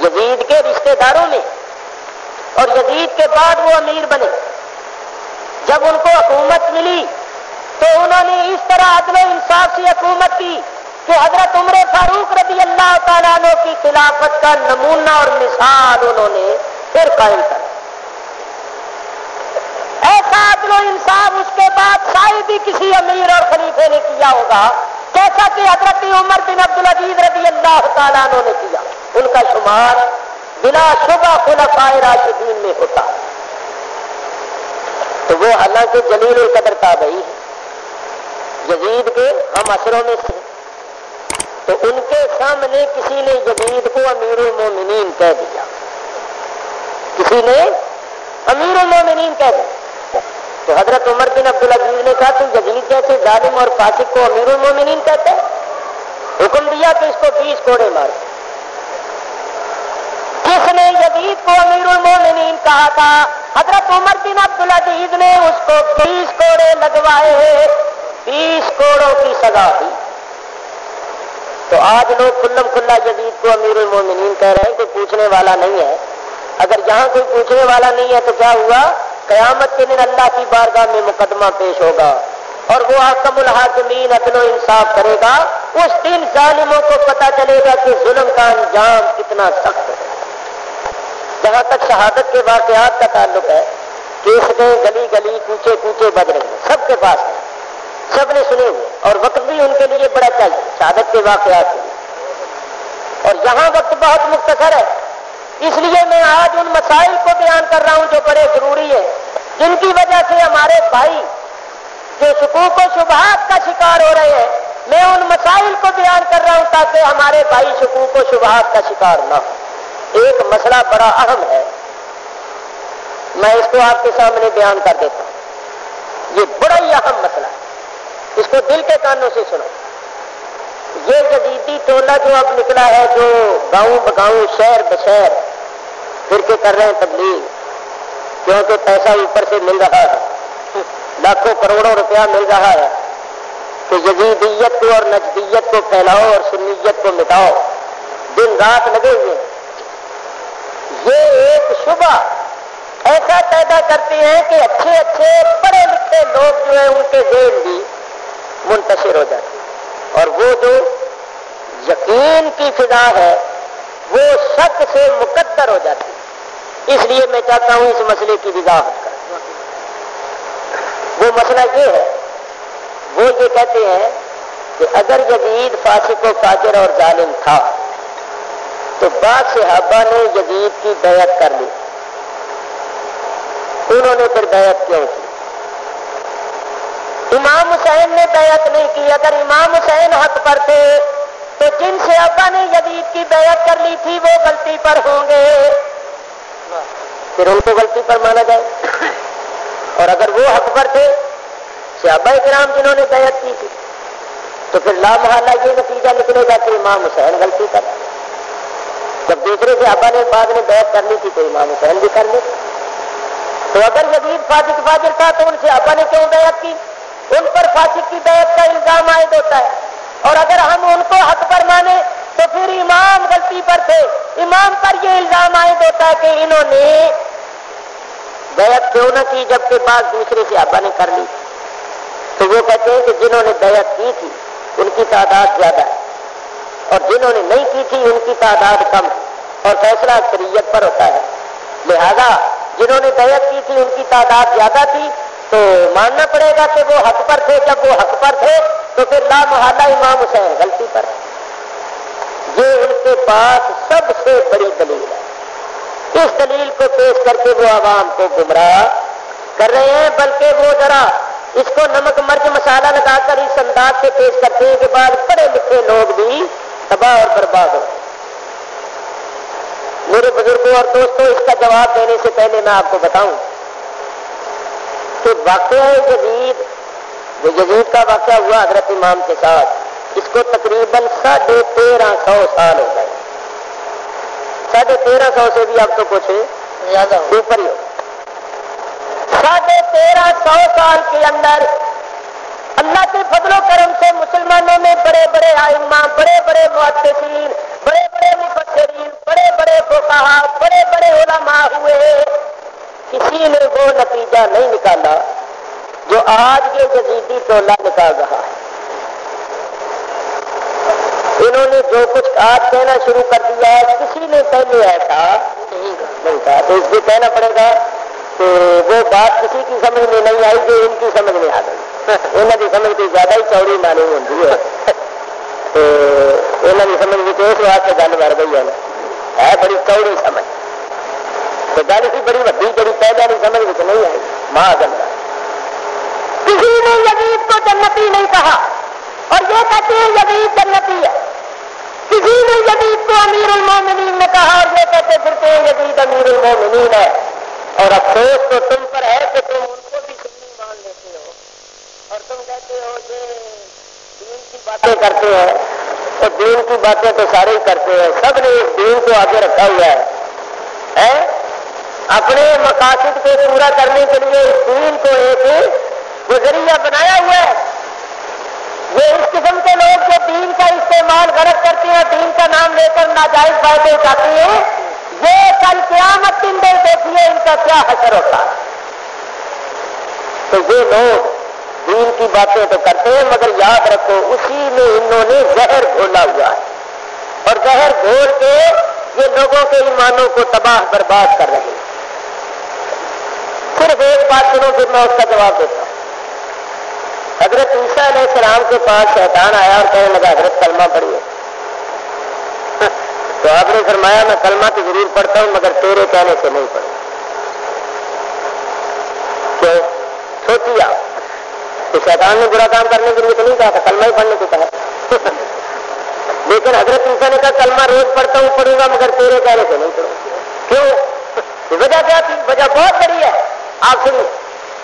یزید کے رشتہ داروں میں، اور یزید کے بعد وہ امیر بنے، جب ان کو حکومت ملی تو انہوں نے اس طرح عدل و انصاف سے حکومت کی کہ حضرت عمر فاروق رضی اللہ تعالیٰ عنہ کی خلافت کا نمونہ اور مثال انہوں نے پھر قائم کر ایسا عدل و انصاف اس کے بعد شاید ہی کسی امیر اور خلیفے نے کیا ہوگا جیسا کہ حضرت عمر بن عبدالعزیز رضی اللہ تعالیٰ عنہ نے کیا۔ ان کا شمار بلا شبہ خلفائے راشدین میں ہوتا، تو وہ حالانکہ جلیل القدر تابعی ہے، یزید کے ہم عصروں میں سے، تو ان کے سامنے کسی نے یزید کو امیر المومنین کہہ دیا، کسی نے امیر المومنین کہہ دیا، تو حضرت عمر بن عبدالعزیز نے کہا تو یزید جیسے ظالم اور فاسق کو امیر المومنین کہتے ہیں، حکم دیا کہ اس کو 20 کوڑے مارو۔ جس نے یزید کو امیر المومنین کہا تھا حضرت عمر بن عبدالعزیز نے اس کو 20 کوڑے لگوائے، 20 کوڑوں کی سزا دی۔ تو آج لوگ کھلم کھلا یزید کو امیر المومنین کہہ رہے ہیں کہ پوچھنے والا نہیں ہے۔ اگر یہاں کوئی پوچھنے والا نہیں ہے تو کیا ہوا؟ قیامت کے دن اللہ کی بارگاہ میں مقدمہ پیش ہوگا اور وہ حکم الحاکمین عدل و انصاف کرے گا۔ اس دن ظالموں کو پتہ چلے گا کہ ظلم کا انجام کتنا سخت ہے۔ جہاں تک شہادت کے واقعات کا تعلق ہے، کیسٹیں گلی گلی کوچے کوچے بج رہے ہیں، سب کے پاس ہے، سب نے سنے ہوئے، اور وقت بھی ان کے لیے بڑا چاہیے شہادت کے واقعات کے لیے، اور یہاں وقت بہت مختصر ہے، اس لیے میں آج ان مسائل کو بیان کر رہا ہوں جو بڑے ضروری ہیں، جن کی وجہ سے ہمارے بھائی جو شکوک و شبہات کا شکار ہو رہے ہیں، میں ان مسائل کو بیان کر رہا ہوں تاکہ ہمارے بھائی شکوک و شبہات کا شکار نہ ہو۔ ایک مسئلہ بڑا اہم ہے، میں اس کو آپ کے سامنے بیان کر دیتا ہوں، یہ بڑا ہی اہم مسئلہ ہے، اس کو دل کے کانوں سے سنو۔ یہ یزیدی ٹولہ جو اب نکلا ہے، جو گاؤں بگاؤں شہر بشہر پھر کے کر رہے ہیں تبلیغ، کیونکہ پیسہ اوپر سے مل رہا ہے، لاکھوں کروڑوں روپیہ مل رہا ہے کہ یزیدیت کو اور نجدیت کو پھیلاؤ اور سنیت کو مٹاؤ، دن رات لگے ہوئے ہیں۔ یہ ایک شبہ ایسا پیدا کرتے ہیں کہ اچھے اچھے پڑھے لکھے لوگ جو ہیں ان کے ذہن بھی منتشر ہو جاتے ہیں، اور وہ جو یقین کی فضا ہے وہ شک سے مقدر ہو جاتی ہے۔ اس لیے میں چاہتا ہوں اس مسئلے کی وضاحت کروں۔ وہ مسئلہ یہ ہے، وہ یہ کہتے ہیں کہ اگر یزید فاسق و فاجر اور ظالم تھا تو بعض صحابہ نے یزید کی بیعت کر لی، انہوں نے پھر بیعت کیوں کی؟ امام حسین نے بیعت نہیں کی۔ اگر امام حسین حق پر تھے تو جن صحابہ نے یزید کی بیعت کر لی تھی وہ غلطی پر ہوں گے، پھر ان کو غلطی پر مانا جائے۔ اور اگر وہ حق پر تھے صحابہ کرام جنہوں نے بیعت کی تھی تو پھر لا محالہ یہ نتیجہ نکلے گا کہ امام حسین غلطی پر، جب دوسرے صحابہ نے بعد میں بیعت کر لی تھی تو امام حسین بھی کر لی۔ تو اگر یزید فاسق فاجر تھا تو ان صحابہ نے کیوں بیعت کی؟ ان پر فاسق کی بیعت کا الزام عائد ہوتا ہے، اور اگر ہم ان کو حق پر مانے تو پھر امام غلطی پر تھے، امام پر یہ الزام عائد ہوتا ہے کہ انہوں نے بیعت کیوں نہ کی جبکہ بعض دوسرے صحابہ نے کر لی۔ تو وہ کہتے ہیں کہ جنہوں نے بیعت کی تھی ان کی تعداد زیادہ ہے، اور جنہوں نے نہیں کی تھی ان کی تعداد کم ہے، اور فیصلہ اکثریت پر ہوتا ہے، لہذا جنہوں نے بیعت کی تھی ان کی تعداد زیادہ تھی تو ماننا پڑے گا کہ وہ حق پر تھے۔ جب وہ حق پر تھے تو پھر لا محالہ امام حسین غلطی پر۔ یہ ان کے پاس سب سے بڑی دلیل ہے، اس دلیل کو پیش کر کے وہ عوام کو گمراہ کر رہے ہیں، بلکہ وہ ذرا اس کو نمک مرچ مسالہ لگا کر اس انداز سے پیش کرتے ہیں کہ بعض پڑھے لکھے لوگ بھی تباہ اور برباد ہو۔ میرے بزرگوں اور دوستوں، اس کا جواب دینے سے پہلے میں آپ کو بتاؤں کہ واقعہ یزید، جو یزید کا واقعہ ہوا حضرت امام کے ساتھ، اس کو تقریباً 1350 سال ہو گئے، 1350 سے بھی اب تو کچھ اوپر ہی ہو. 1350 سال کے اندر اللہ کے فضل و کرم سے مسلمانوں میں بڑے بڑے ائمہ، بڑے بڑے محدثین، بڑے بڑے مفسرین، بڑے بڑے فقہا، بڑے بڑے علماء ہوئے. کسی نے وہ نتیجہ نہیں نکالا جو آج یہ یزیدی ٹولہ نکال رہا ہے. انہوں نے جو کچھ آج کہنا شروع کر دیا ہے، کسی نے پہلے ایسا نہیں کہا. تو اس لیے کہنا پڑے گا کہ وہ بات کسی کی سمجھ میں نہیں آئی جو ان کی سمجھ میں آ گئی. انہوں کی سمجھ کی زیادہ ہی چوڑی معلوم ہوتی ہے. تو انہوں کی سمجھ میں اس واسطے گل کر گئی ہے بڑی چوڑی سمجھ. تو گل سی بڑی وڈی جڑی پہلے کی سمجھ میں نہیں آئی. ماں گندا کسی نے یزید کو جنتی نہیں کہا اور یہ کہتے ہیں یزید جنتی ہے. کسی نے یزید کو امیر المومنین نے کہا اور یہ کہتے پھرتے ہیں یزید امیر المومنین ہے. اور افسوس تو تم پر ہے کہ تم ان کو بھی سنی مان لیتے ہو اور تم کہتے ہو کہ دین کی باتیں کرتے ہیں. تو دین کی باتیں تو سارے ہی کرتے ہیں. سب نے اس دین کو آگے رکھا ہوا ہے. اپنے مقاصد کو پورا کرنے کے لیے اس دین کو ایک ذریعہ بنایا ہوا ہے. یہ اس قسم کے لوگ جو دین کا استعمال غلط کرتے ہیں، دین کا نام لے کر ناجائز فائدے اٹھاتے ہیں، یہ کل قیامت دن میں دیکھیے ان کا کیا حشر ہوتا ہے. تو یہ لوگ دین کی باتیں تو کرتے ہیں مگر یاد رکھو اسی میں انہوں نے زہر گھولا ہوا ہے اور زہر گھول کے یہ لوگوں کے ایمانوں کو تباہ برباد کر رہے ہیں. صرف ایک بات سنو پھر میں اس کا جواب دیتا ہوں. حضرت عیسیٰ علیہ السلام کے پاس شیطان آیا اور کہنے لگا حضرت کلمہ پڑھیے. تو آپ نے فرمایا میں کلمہ تو ضرور پڑھتا ہوں مگر تیرے کہنے سے نہیں پڑھوں. کیوں؟ سوچیے آپ کہ شیطان نے برا کام کرنے کے لیے تو نہیں کہا تھا، کلمہ ہی پڑھنے کو کہا. لیکن حضرت عیسیٰ نے کہا کلمہ روز پڑھتا ہوں پڑھوں گا مگر تیرے کہنے سے نہیں پڑھوں. کیوں؟ وجہ کیا تھی؟ وجہ بہت بڑی ہے. آپ سنیے.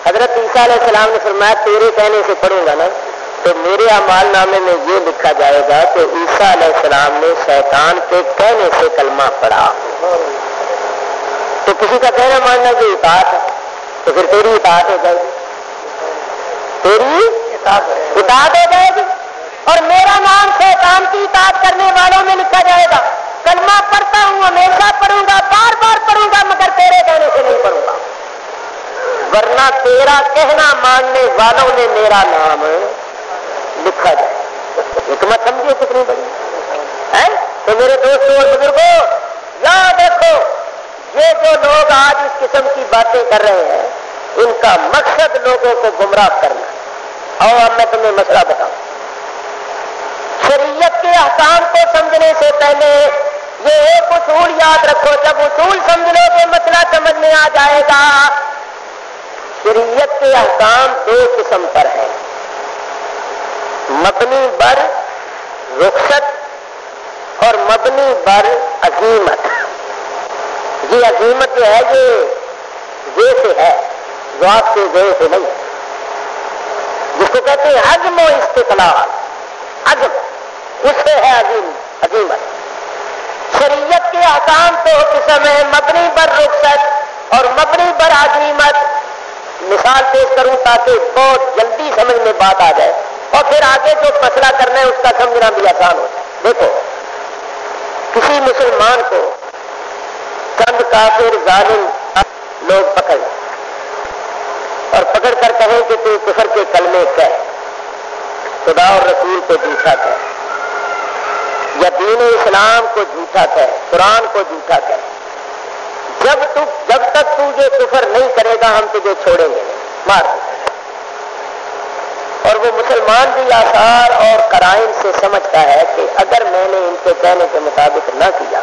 حضرت عیسیٰ علیہ السلام نے فرمایا تیرے کہنے سے پڑھوں گا نا تو میرے اعمال نامے میں یہ لکھا جائے گا کہ عیسیٰ علیہ السلام نے شیطان کے کہنے سے کلمہ پڑھا. تو کسی کا کہنا ماننا جو اطاعت ہے تو پھر تیری اطاعت ہو جائے گی، تیری اطاعت ہو جائے گی اور میرا نام شیطان کی اطاعت کرنے والوں میں لکھا جائے گا. کلمہ پڑھتا ہوں، ہمیشہ پڑھوں گا، بار بار پڑھوں گا مگر تیرے کہنے سے نہیں پڑھوں گا. ورنہ تیرا کہنا ماننے والوں نے میرا نام لکھا جائے. حکمت سمجھیے کتنی بڑی ہے. تو میرے دوستوں اور بزرگوں یاد رکھو یہ جو لوگ آج اس قسم کی باتیں کر رہے ہیں ان کا مقصد لوگوں کو گمراہ کرنا. اور اب میں تمہیں مسئلہ بتاؤں. شریعت کے احکام کو سمجھنے سے پہلے یہ ایک اصول یاد رکھو. جب اصول سمجھ لو گے مسئلہ سمجھ میں آ جائے گا. شریعت کے احکام دو قسم پر ہیں، مبنی بر رخصت اور مبنی بر عزیمت. یہ عزیمت جو ہے یہ سے ہے، ذات سے زے سے نہیں، جس کو کہتے ہیں عزم و استقلال. عزم اس سے ہے عزیمت. شریعت کے احکام دو قسم ہیں، مبنی بر رخصت اور مبنی بر عزیمت. مثال پیش کروں تاکہ بہت جلدی سمجھ میں بات آ جائے اور پھر آگے جو مسئلہ کرنا ہے اس کا سمجھنا بھی آسان ہو جائے. دیکھو کسی مسلمان کو چند کافر ظالم لوگ پکڑ اور پکڑ کر کہیں کہ تو کفر کے کلمے کہہ، خدا اور رسول کو جھوٹا کہہ یا دین اسلام کو جھوٹا کہہ، قرآن کو جھوٹا کہہ. جب تک تو یہ کفر نہیں کرے گا ہم تجھے چھوڑیں گے مار دیں. اور وہ مسلمان بھی آثار اور قرائن سے سمجھتا ہے کہ اگر میں نے ان کے کہنے کے مطابق نہ کیا،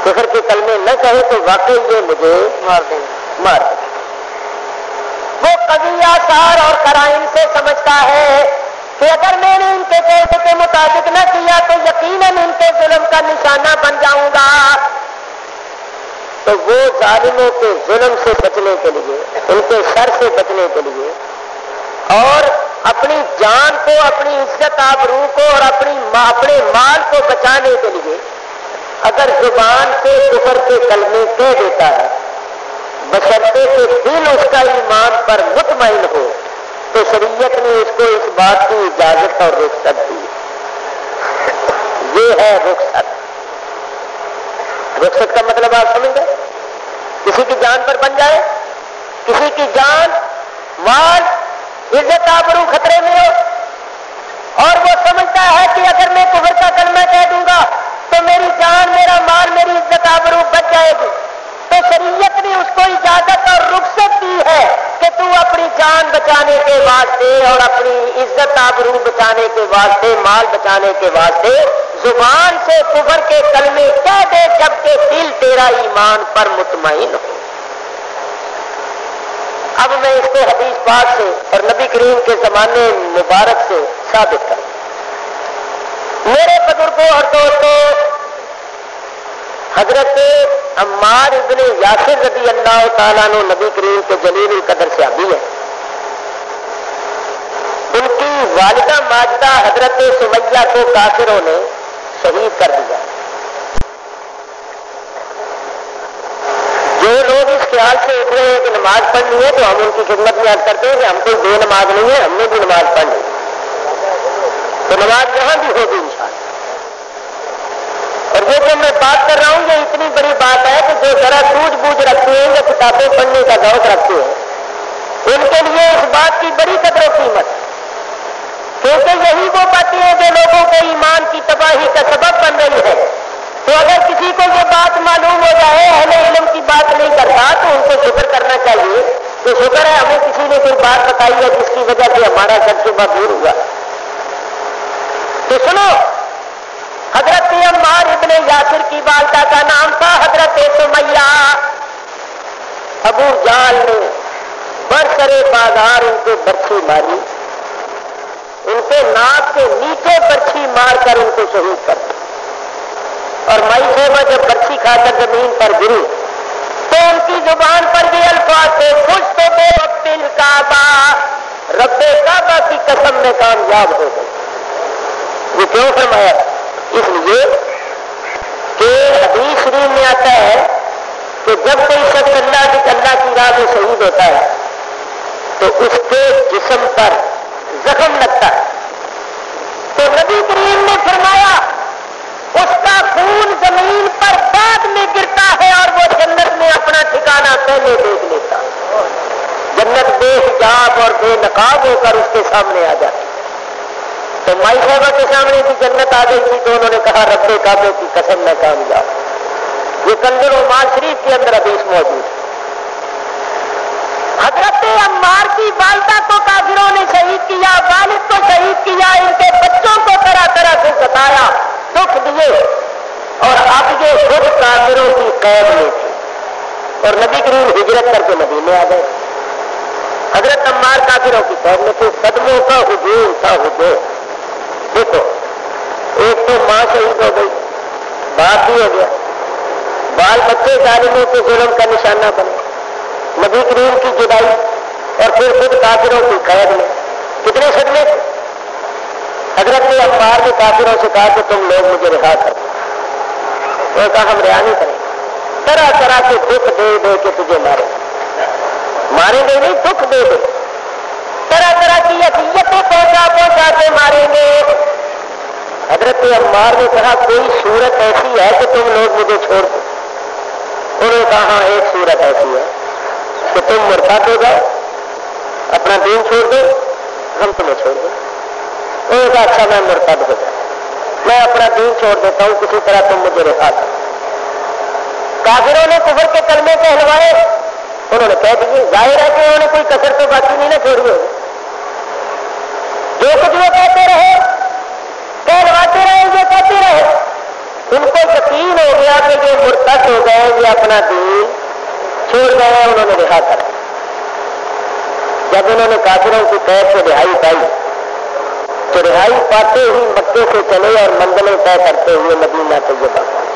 کفر کے کلمے نہ کہے تو واقعی یہ مجھے مار دیں. وہ قوی آثار اور قرائن سے سمجھتا ہے کہ اگر میں نے ان کے کہنے کے مطابق نہ کیا تو یقیناً ان کے ظلم کا نشانہ بن جاؤں گا. تو وہ ظالموں کے ظلم سے بچنے کے لیے، ان کے شر سے بچنے کے لیے اور اپنی جان کو، اپنی عزت آبرو کو اور اپنے مال کو بچانے کے لیے اگر زبان سے کفر کے کلمے کہہ دیتا ہے بشرطے کہ دل اس کا ایمان پر مطمئن ہو، تو شریعت نے اس کو اس بات کی اجازت اور رخصت دی۔ یہ ہے رخصت۔ رخصت کا مطلب آپ سمجھ گئے؟ کسی کی جان پر بن جائے، کسی کی جان، مال، عزت آبرو خطرے میں ہو، اور وہ سمجھتا ہے کہ اگر میں کفر کا کلمہ کہہ دوں گا تو میری جان، میرا مال، میری عزت آبرو بچ جائے گی، تو شریعت نے اس کو اجازت اور رخصت دی ہے کہ تو اپنی جان بچانے کے واسطے اور اپنی عزت آبرو بچانے کے واسطے، مال بچانے کے واسطے زبان سے کفر کے کلمے کہہ دے، جبکہ دل تیرا ایمان پر مطمئن ہو۔ اب میں اس کو حدیث پاک سے اور نبی کریم کے زمانے مبارک سے ثابت کروں۔ میرے بزرگوں اور دوستوں، حضرت عمار ابن یاسر رضی اللہ تعالیٰ عنہ نبی کریم کے جلیل القدر صحابی ہیں۔ ان کی والدہ ماجدہ حضرت سمیہ کو کافروں نے شہید کر دیا۔ جو لوگ اس خیال سے اٹھ رہے ہیں کہ نماز پڑھنی ہے، تو ہم ان کی خدمت میں عرض کرتے ہیں کہ ہم کوئی بے نماز نہیں ہے، ہم نے بھی نماز پڑھنی، تو نماز یہاں بھی ہوگی انشاءاللہ۔ اور یہ جو میں بات کر رہا ہوں، یہ اتنی بڑی بات ہے کہ جو ذرا سوجھ بوجھ رکھتے ہیں یا کتابیں پڑھنے کا ذوق رکھتے ہیں، ان کے لیے اس بات کی بڑی قدر و قیمت، کیونکہ یہی وہ باتیں ہیں جو لوگوں کے ایمان کی تباہی کا سبب بن رہی ہے۔ تو اگر کسی کو یہ بات معلوم ہو جائے، اہل علم کی بات نہیں کرتا، تو ان کو شکر کرنا چاہیے کہ شکر ہے ہمیں کسی نے کوئی بات بتائی ہے جس کی وجہ سے ہمارا شک شبہ دور ہوا۔ تو سنو، حضرت عمار ابن یاسر کی والدہ کا نام تھا حضرت سمیہ۔ ابو جہل نے برسرے بازار ان کو برچھی ماری، ان کے ناک سے نیچے برچھی مار کر ان کو شہید کر دیا۔ اور مائی صاحبہ جب برچھی کھا کر زمین پر گری تو ان کی زبان پر بھی الفاظ تھے، خوش تو بے رب الکعبہ، رب کعبہ کی قسم میں کامیاب ہو گئی۔ یہ کیوں فرمایا؟ اس لیے کہ حدیث شریف میں آتا ہے کہ جب کوئی شخص اللہ کی راہ میں شہید ہوتا ہے تو اس کے جسم پر زخم لگتا ہے، تو نبی کریم نے فرمایا اس کا خون زمین پر بعد میں گرتا ہے اور وہ جنت میں اپنا ٹھکانہ پہلے دیکھ لیتا۔ جنت بے حجاب اور بے نقاب ہو کر اس کے سامنے آ جاتی۔ تو مائی صاحبہ کے سامنے بھی جنت آ گئی تھی، تو انہوں نے کہا رب کعبے کی قسم میں کامیاب۔ یہ کنز الایمان شریف کے اندر حدیث موجود ہے۔ حضرت عمار کی والدہ کو کافروں نے شہید کیا، والد کو شہید کیا، ان کے بچوں کو طرح طرح سے ستایا، دکھ دیے، اور اب یہ خود کافروں کی قید میں تھے، اور نبی کریم ہجرت کر کے مدینے آ گئے۔ حضرت عمار کافروں کی قید میں تھے، صدموں کا ہجوم تھا ہجوم۔ دیکھو، ایک تو ماں شہید ہو گئی، باپ بھی ہو گیا، بال بچے ظالموں کے ظلم کا نشانہ بنے، نبی کریم کی جدائی، اور پھر خود کافروں کی قید میں، کتنے صدمے تھے۔ حضرت عمار نے کافروں سے کہا کہ تم لوگ مجھے رہا کرو، تو کہا ہم رہا نہیں کریں، طرح طرح کے دکھ دے دے کے تجھے ماریں گے نہیں، دکھ دے دے، طرح طرح کی اذیتیں پہنچا کے ماریں گے۔ حضرت عمار نے کہا کوئی صورت ایسی ہے کہ تم لوگ مجھے چھوڑ دو؟ انہوں نے کہا ہاں ایک صورت ایسی ہے کہ تم مرتد ہو جاؤ، اپنا دین چھوڑ دو، ہم تمہیں چھوڑ دیں۔ انہوں نے کہا اچھا میں مرتد ہو جاؤں، میں اپنا دین چھوڑ دیتا ہوں، کسی طرح تم مجھے رہا کرو۔ کافروں نے کفر کے کلمے کہلوائے، انہوں نے کہہ دیے، ظاہر ہے کہ انہوں نے کوئی کسر تو باقی نہیں نہ چھوڑی ہوگی، جو کچھ وہ کہتے رہے، کہلواتے رہے، یہ کہتے رہے، ان کو یقین ہو گیا کہ یہ مرتد ہو گئے، یہ اپنا دین چھوڑ گئے، انہوں نے رہا کر۔ جب انہوں نے کافروں کی قید سے رہائی پائی تو رہائی پاتے ہی مکے سے چلے اور منزلیں طے کرتے ہوئے مدینہ طیبہ پہنچے۔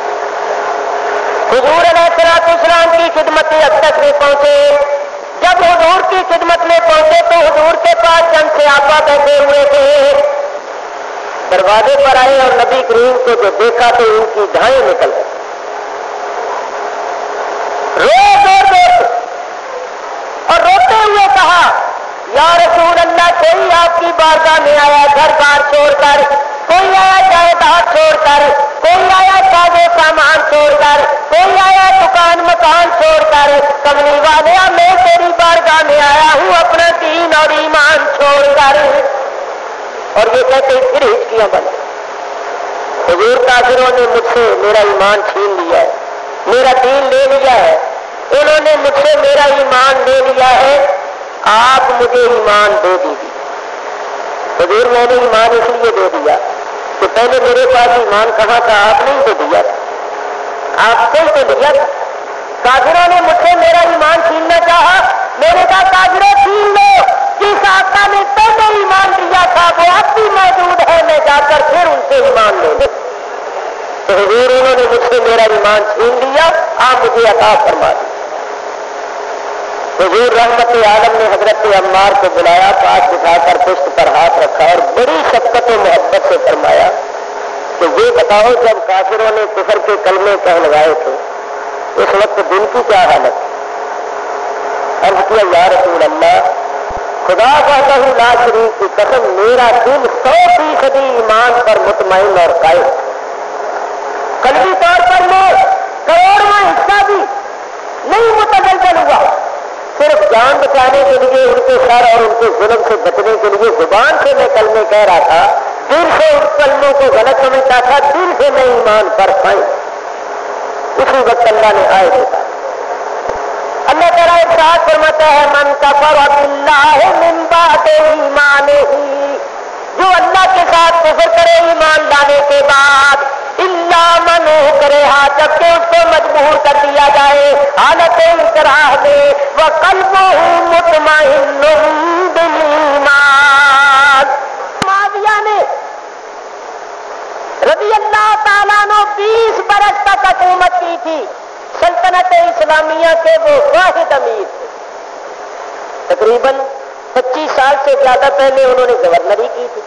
حضور علیہ السلام کی خدمت اقدس میں پہنچے۔ جب حضور کی خدمت میں پہنچے تو حضور کے پاس چند صحابہ بیٹھے ہوئے تھے، دروازے پر آئے اور نبی کریم کو جو دیکھا تو ان کی دھائیں نکل گئی، رو زور زور یا رسول اللہ کوئی آپ کی بارگاہ میں آیا گھر بار چھوڑ کر، کوئی آیا جائیداد چھوڑ کر، کوئی آیا ساز و سامان چھوڑ کر، کوئی آیا دکان مکان چھوڑ کر، کملی والے میں تیری بارگاہ میں آیا ہوں اپنا دین اور ایمان چھوڑ کر. اور یہ کہتے پھر ہچکیاں بند. حضور کافروں نے مجھ سے میرا ایمان چھین لیا ہے، میرا دین لے لیا ہے، انہوں نے مجھ سے میرا ایمان لے لیا ہے، آپ مجھے ایمان دے دیجیے. حضور میں نے ایمان اس لیے دے دیا کہ پہلے میرے پاس ایمان کہاں تھا، آپ نے تو دیا، آپ سے تو دیا. کافروں نے مجھ سے میرا ایمان چھیننا چاہا، میں نے کہا کافروں چھین لو، جس آقا نے پہلے ایمان دیا تھا وہ اب بھی موجود ہے، میں جا کر پھر ان سے ایمان لے لوں. تو حضور انہوں نے مجھ سے میرا ایمان چھین لیا، آپ مجھے عطا فرما دیں. حضور رحمت عالم نے حضرت عمار کو بلایا، پاس بٹھا کر پشت پر ہاتھ رکھا اور بڑی شفقت و محبت سے فرمایا کہ یہ بتاؤ جب کافروں نے کفر کے کلمے کہہ لگائے تھے اس وقت دل کی کیا حالت؟ عرض کیا یا رسول اللہ خدا وحدہ لا شریک کی قسم میرا دل 100% ایمان پر مطمئن اور قائم، قلبی طور پر میں کروڑواں حصہ بھی نہیں متزلزل ہوا. صرف جان بچانے کے لیے ان کے سر اور ان کے ظلم سے بچنے کے لیے زبان سے میں کلمے کہہ رہا تھا، دل سے ان کلموں کو غلط سمجھتا تھا، دل سے میں ایمان پر قائم. اسی وقت اللہ نے آئے دیتا. اللہ تعالیٰ ارشاد فرماتا ہے من کفر باللہ من بعد ایمانہ، جو اللہ کے ساتھ کفر کرے ایمان لانے کے بعد، الا من کرہا جبکہ اس کو مجبور کر دیا جائے حالت اکراہ میں، وقلبہ مطمئن بالایمان. معاویہ نے رضی اللہ تعالیٰ عنہ 20 برس تک حکومت کی تھی، سلطنت اسلامیہ کے وہ واحد امیر تھے. تقریباً 25 سال سے زیادہ پہلے انہوں نے گورنری کی تھی.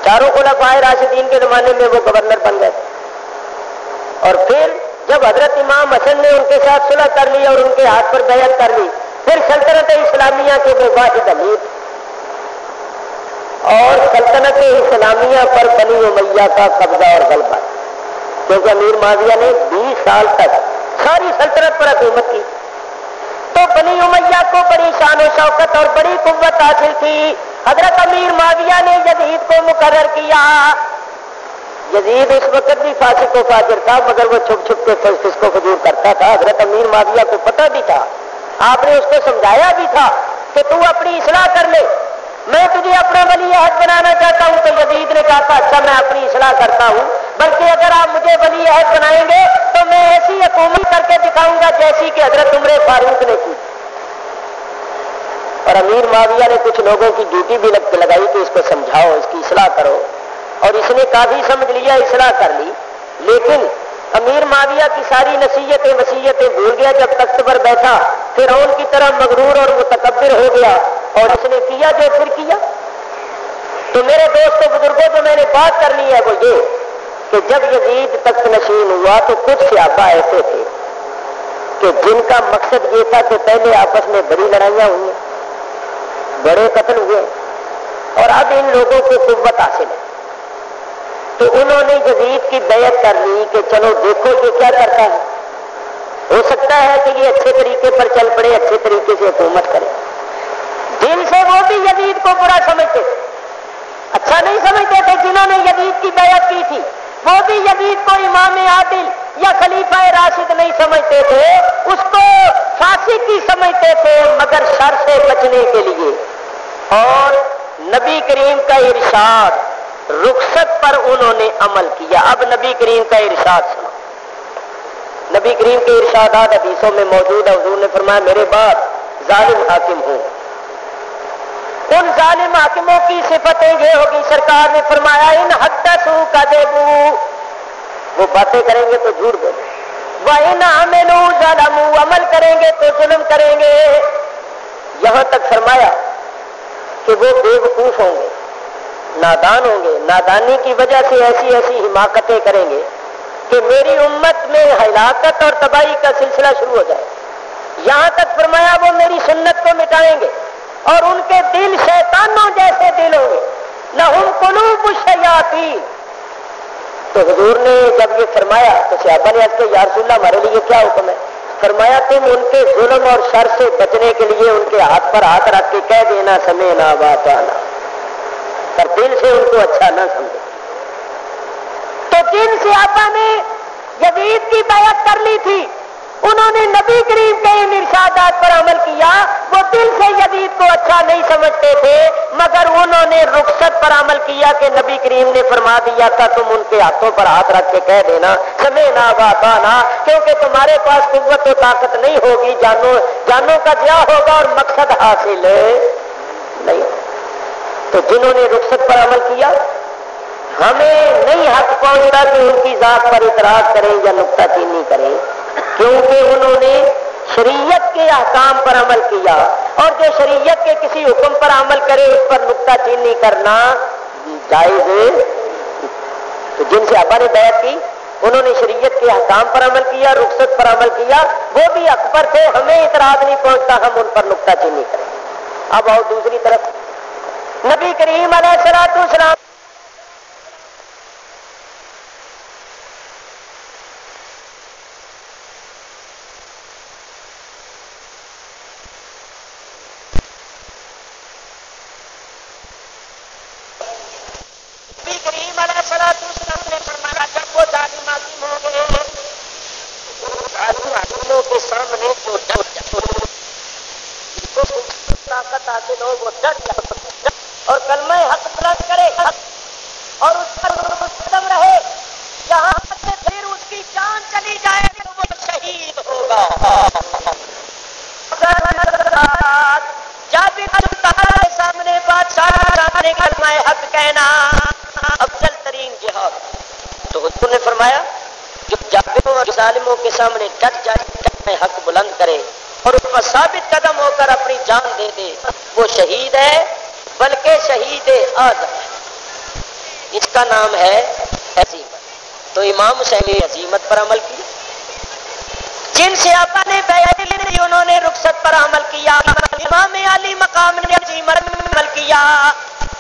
چاروں خلفائے راشدین کے زمانے میں وہ گورنر بن گئے. اور پھر جب حضرت امام حسن نے ان کے ساتھ صلح کر لی اور ان کے ہاتھ پر بیعت کر لی، پھر سلطنت اسلامیہ کے وہ واحد امیر. اور سلطنت اسلامیہ پر بنی امیہ کا قبضہ اور غلبہ، کیونکہ امیر معاویہ نے 20 سال تک ساری سلطنت پر حکومت کی. تو بنی امیہ کو بڑی شان و شوکت اور بڑی قوت حاصل تھی. حضرت امیر معاویہ نے یزید کو مقرر کیا. یزید اس وقت بھی فاسق و فاجر تھا، مگر وہ چھپ چھپ کے فسق و فجور کرتا تھا. حضرت امیر معاویہ کو پتہ بھی تھا، آپ نے اس کو سمجھایا بھی تھا کہ تو اپنی اصلاح کر لے، میں تجھے اپنا ولی عہد بنانا چاہتا ہوں. تو یزید نے کہا تھا اچھا میں اپنی اصلاح کرتا ہوں، بلکہ اگر آپ مجھے ولی عہد بنائیں گے تو میں ایسی حکومت کر کے دکھاؤں گا جیسی کہ حضرت عمر فاروق نے کی. اور امیر معاویہ نے کچھ لوگوں کی ڈیوٹی بھی لگائی کہ اس کو سمجھاؤ، اس کی اصلاح کرو، اور اس نے کافی سمجھ لیا، اصلاح کر لی. لیکن امیر معاویہ کی ساری نصیحتیں وصیتیں بھول گیا. جب تخت پر بیٹھا فرعون کی طرح مغرور اور متکبر ہو گیا اور اس نے کیا جو پھر کیا. تو میرے دوستوں بزرگوں جو میں نے بات کرنی ہے وہ یہ کہ جب یزید تخت نشین ہوا تو کچھ صحابہ ایسے تھے کہ جن کا مقصد یہ تھا کہ پہلے آپس میں بڑی لڑائیاں ہوئی، بڑے قتل ہوئے، اور اب ان لوگوں کو قوت حاصل ہے. تو انہوں نے یزید کی بیعت کر لی کہ چلو دیکھو یہ کیا کرتا ہے، ہو سکتا ہے کہ یہ اچھے طریقے پر چل پڑے، اچھے طریقے سے حکومت کرے. دل سے وہ بھی یزید کو برا سمجھتے تھے، اچھا نہیں سمجھتے تھے. جنہوں نے یزید کی بیعت کی تھی وہ بھی یزید کو امام عادل یا خلیفہ راشد نہیں سمجھتے تھے، اس کو فاسق ہی سمجھتے تھے، مگر شر سے بچنے کے لیے. اور نبی کریم کا ارشاد رخصت پر انہوں نے عمل کیا. اب نبی کریم کا ارشاد سنو. نبی کریم کے ارشادات حدیثوں میں موجود ہے. حضور نے فرمایا میرے بعد ظالم حاکم ہوں. ان ظالم حاکموں کی صفتیں یہ ہوگی، سرکار نے فرمایا ان حدثوا کذبوا، وہ باتیں کریں گے تو جھوٹ بولیں، وَإِنْ عَمِلُوا ظَلَمُوا، عمل کریں گے تو ظلم کریں گے. یہاں تک فرمایا کہ وہ بے وقوف ہوں گے، نادان ہوں گے، نادانی کی وجہ سے ایسی ایسی حماقتیں کریں گے کہ میری امت میں ہلاکت اور تباہی کا سلسلہ شروع ہو جائے. یہاں تک فرمایا وہ میری سنت کو مٹائیں گے اور ان کے دل شیطانوں جیسے دل ہوں گے. لہم قلوب الشیاطین. تو حضور نے جب یہ فرمایا تو صحابہ نے عرض کیا یا رسول اللہ ہمارے لیے کیا حکم ہے؟ فرمایا تم ان کے ظلم اور شر سے بچنے کے لیے ان کے ہاتھ پر ہاتھ رکھ کے کہہ دینا سمعنا واطعنا، پر دل سے ان کو اچھا نہ سمجھے. تو جن صحابہ نے یزید کی بیعت کر لی تھی انہوں نے نبی کریم کے ان ارشادات پر عمل کیا. وہ دل سے یزید کو اچھا نہیں سمجھتے تھے مگر انہوں نے رخصت پر عمل کیا کہ نبی کریم نے فرما دیا تھا تم ان کے ہاتھوں پر ہاتھ رکھ کے کہہ دینا سمعنا واطعنا، کیونکہ تمہارے پاس قوت و طاقت نہیں ہوگی، جانوں کا ضیاع ہوگا اور مقصد حاصل نہیں. تو جنہوں نے رخصت پر عمل کیا ہمیں نہیں حق پہنچتا کہ ان کی ذات پر اعتراض کریں یا نکتہ چینی کریں، کیونکہ انہوں نے شریعت کے احکام پر عمل کیا، اور جو شریعت کے کسی حکم پر عمل کرے اس پر نکتہ چینی کرنا جائز ہے. تو جن سے صحابہ نے بیعت کی انہوں نے شریعت کے احکام پر عمل کیا، رخصت پر عمل کیا، وہ بھی حق پر تھے، ہمیں اعتراض نہیں پہنچتا ہم ان پر نکتہ چینی کریں. اب آؤ دوسری طرف نبی کریم علیہ الصلوۃ والسلام نے فرمایا جب وہ ظالم عظیم ہو گئے کے سامنے جو طاقت حاصل ہو وہ ڈر جائے اور کلمہ حق بلند کرے اور اس پر قدم رہے جہاں سے پھر اس کی جان چلی جائے تو وہ شہید ہوگا. جب تمہارے سامنے بادشاہ نے کلمہ حق کہنا افضل ترین جہاد. تو حضور نے فرمایا جو جابروں اور ظالموں کے سامنے ڈٹ جائے کلمہ حق بلند کرے اور اس پر ثابت قدم ہو کر اپنی جان دے دے وہ شہید ہے، بلکہ شہید اعظم ہے. اس کا نام ہے عزیمت. تو امام حسین نے عزیمت پر عمل کیا. جن صحابہ نے بیعت لی انہوں نے رخصت پر عمل کیا. امام علی مقام نے عزیمت پر عمل کیا.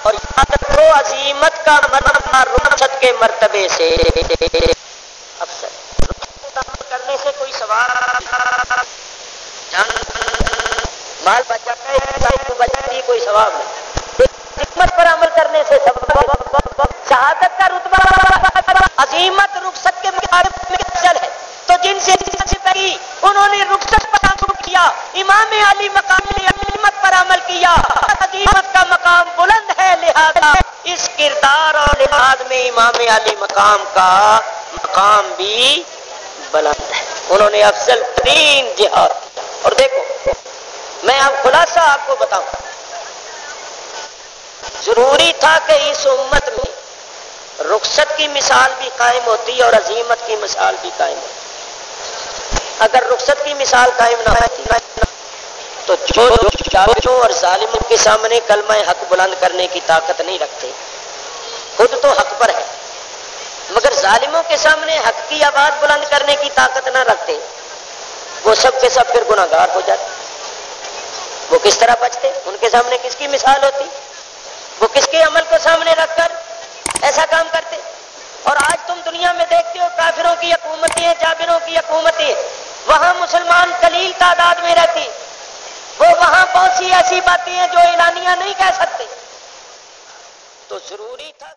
اور یاد رکھو عزیمت کا مرتبہ رخصت کے مرتبے سے افضل. رخصت کرنے سے کوئی ثواب مال بچا ہے کوئی ثواب نہیں. عزیمت پر عمل کرنے سے شہادت کا رتبہ عزیمت رخصت کے مقابلے میں افضل ہے. تو جن سے پہلی انہوں نے رخصت پر عمل کیا، امام علی مقام نے عزیمت پر عمل کیا. عزیمت کا مقام بلند ہے لہذا اس کردار اور لحاظ میں امام علی مقام کا مقام بھی بلند ہے. انہوں نے افضل ترین جہاد کیا. اور دیکھو میں اب خلاصہ آپ کو بتاؤں، ضروری تھا کہ اس امت میں رخصت کی مثال بھی قائم ہوتی اور عزیمت کی مثال بھی قائم ہوتی. اگر رخصت کی مثال قائم نہ ہوتی تو جو جابروں اور ظالموں کے سامنے کلمہ حق بلند کرنے کی طاقت نہیں رکھتے خود تو حق پر ہے مگر ظالموں کے سامنے حق کی آواز بلند کرنے کی طاقت نہ رکھتے وہ سب کے سب پھر گناہگار ہو جاتے. وہ کس طرح بچتے؟ ان کے سامنے کس کی مثال ہوتی؟ وہ کس کے عمل کو سامنے رکھ کر ایسا کام کرتے؟ اور آج تم دنیا میں دیکھتے ہو کافروں کی حکومتیں، جابروں کی حکومتیں، وہاں مسلمان قلیل تعداد میں رہتی، وہ وہاں بہت سی ایسی باتیں ہیں جو اعلانیہ نہیں کہہ سکتے. تو ضروری تھا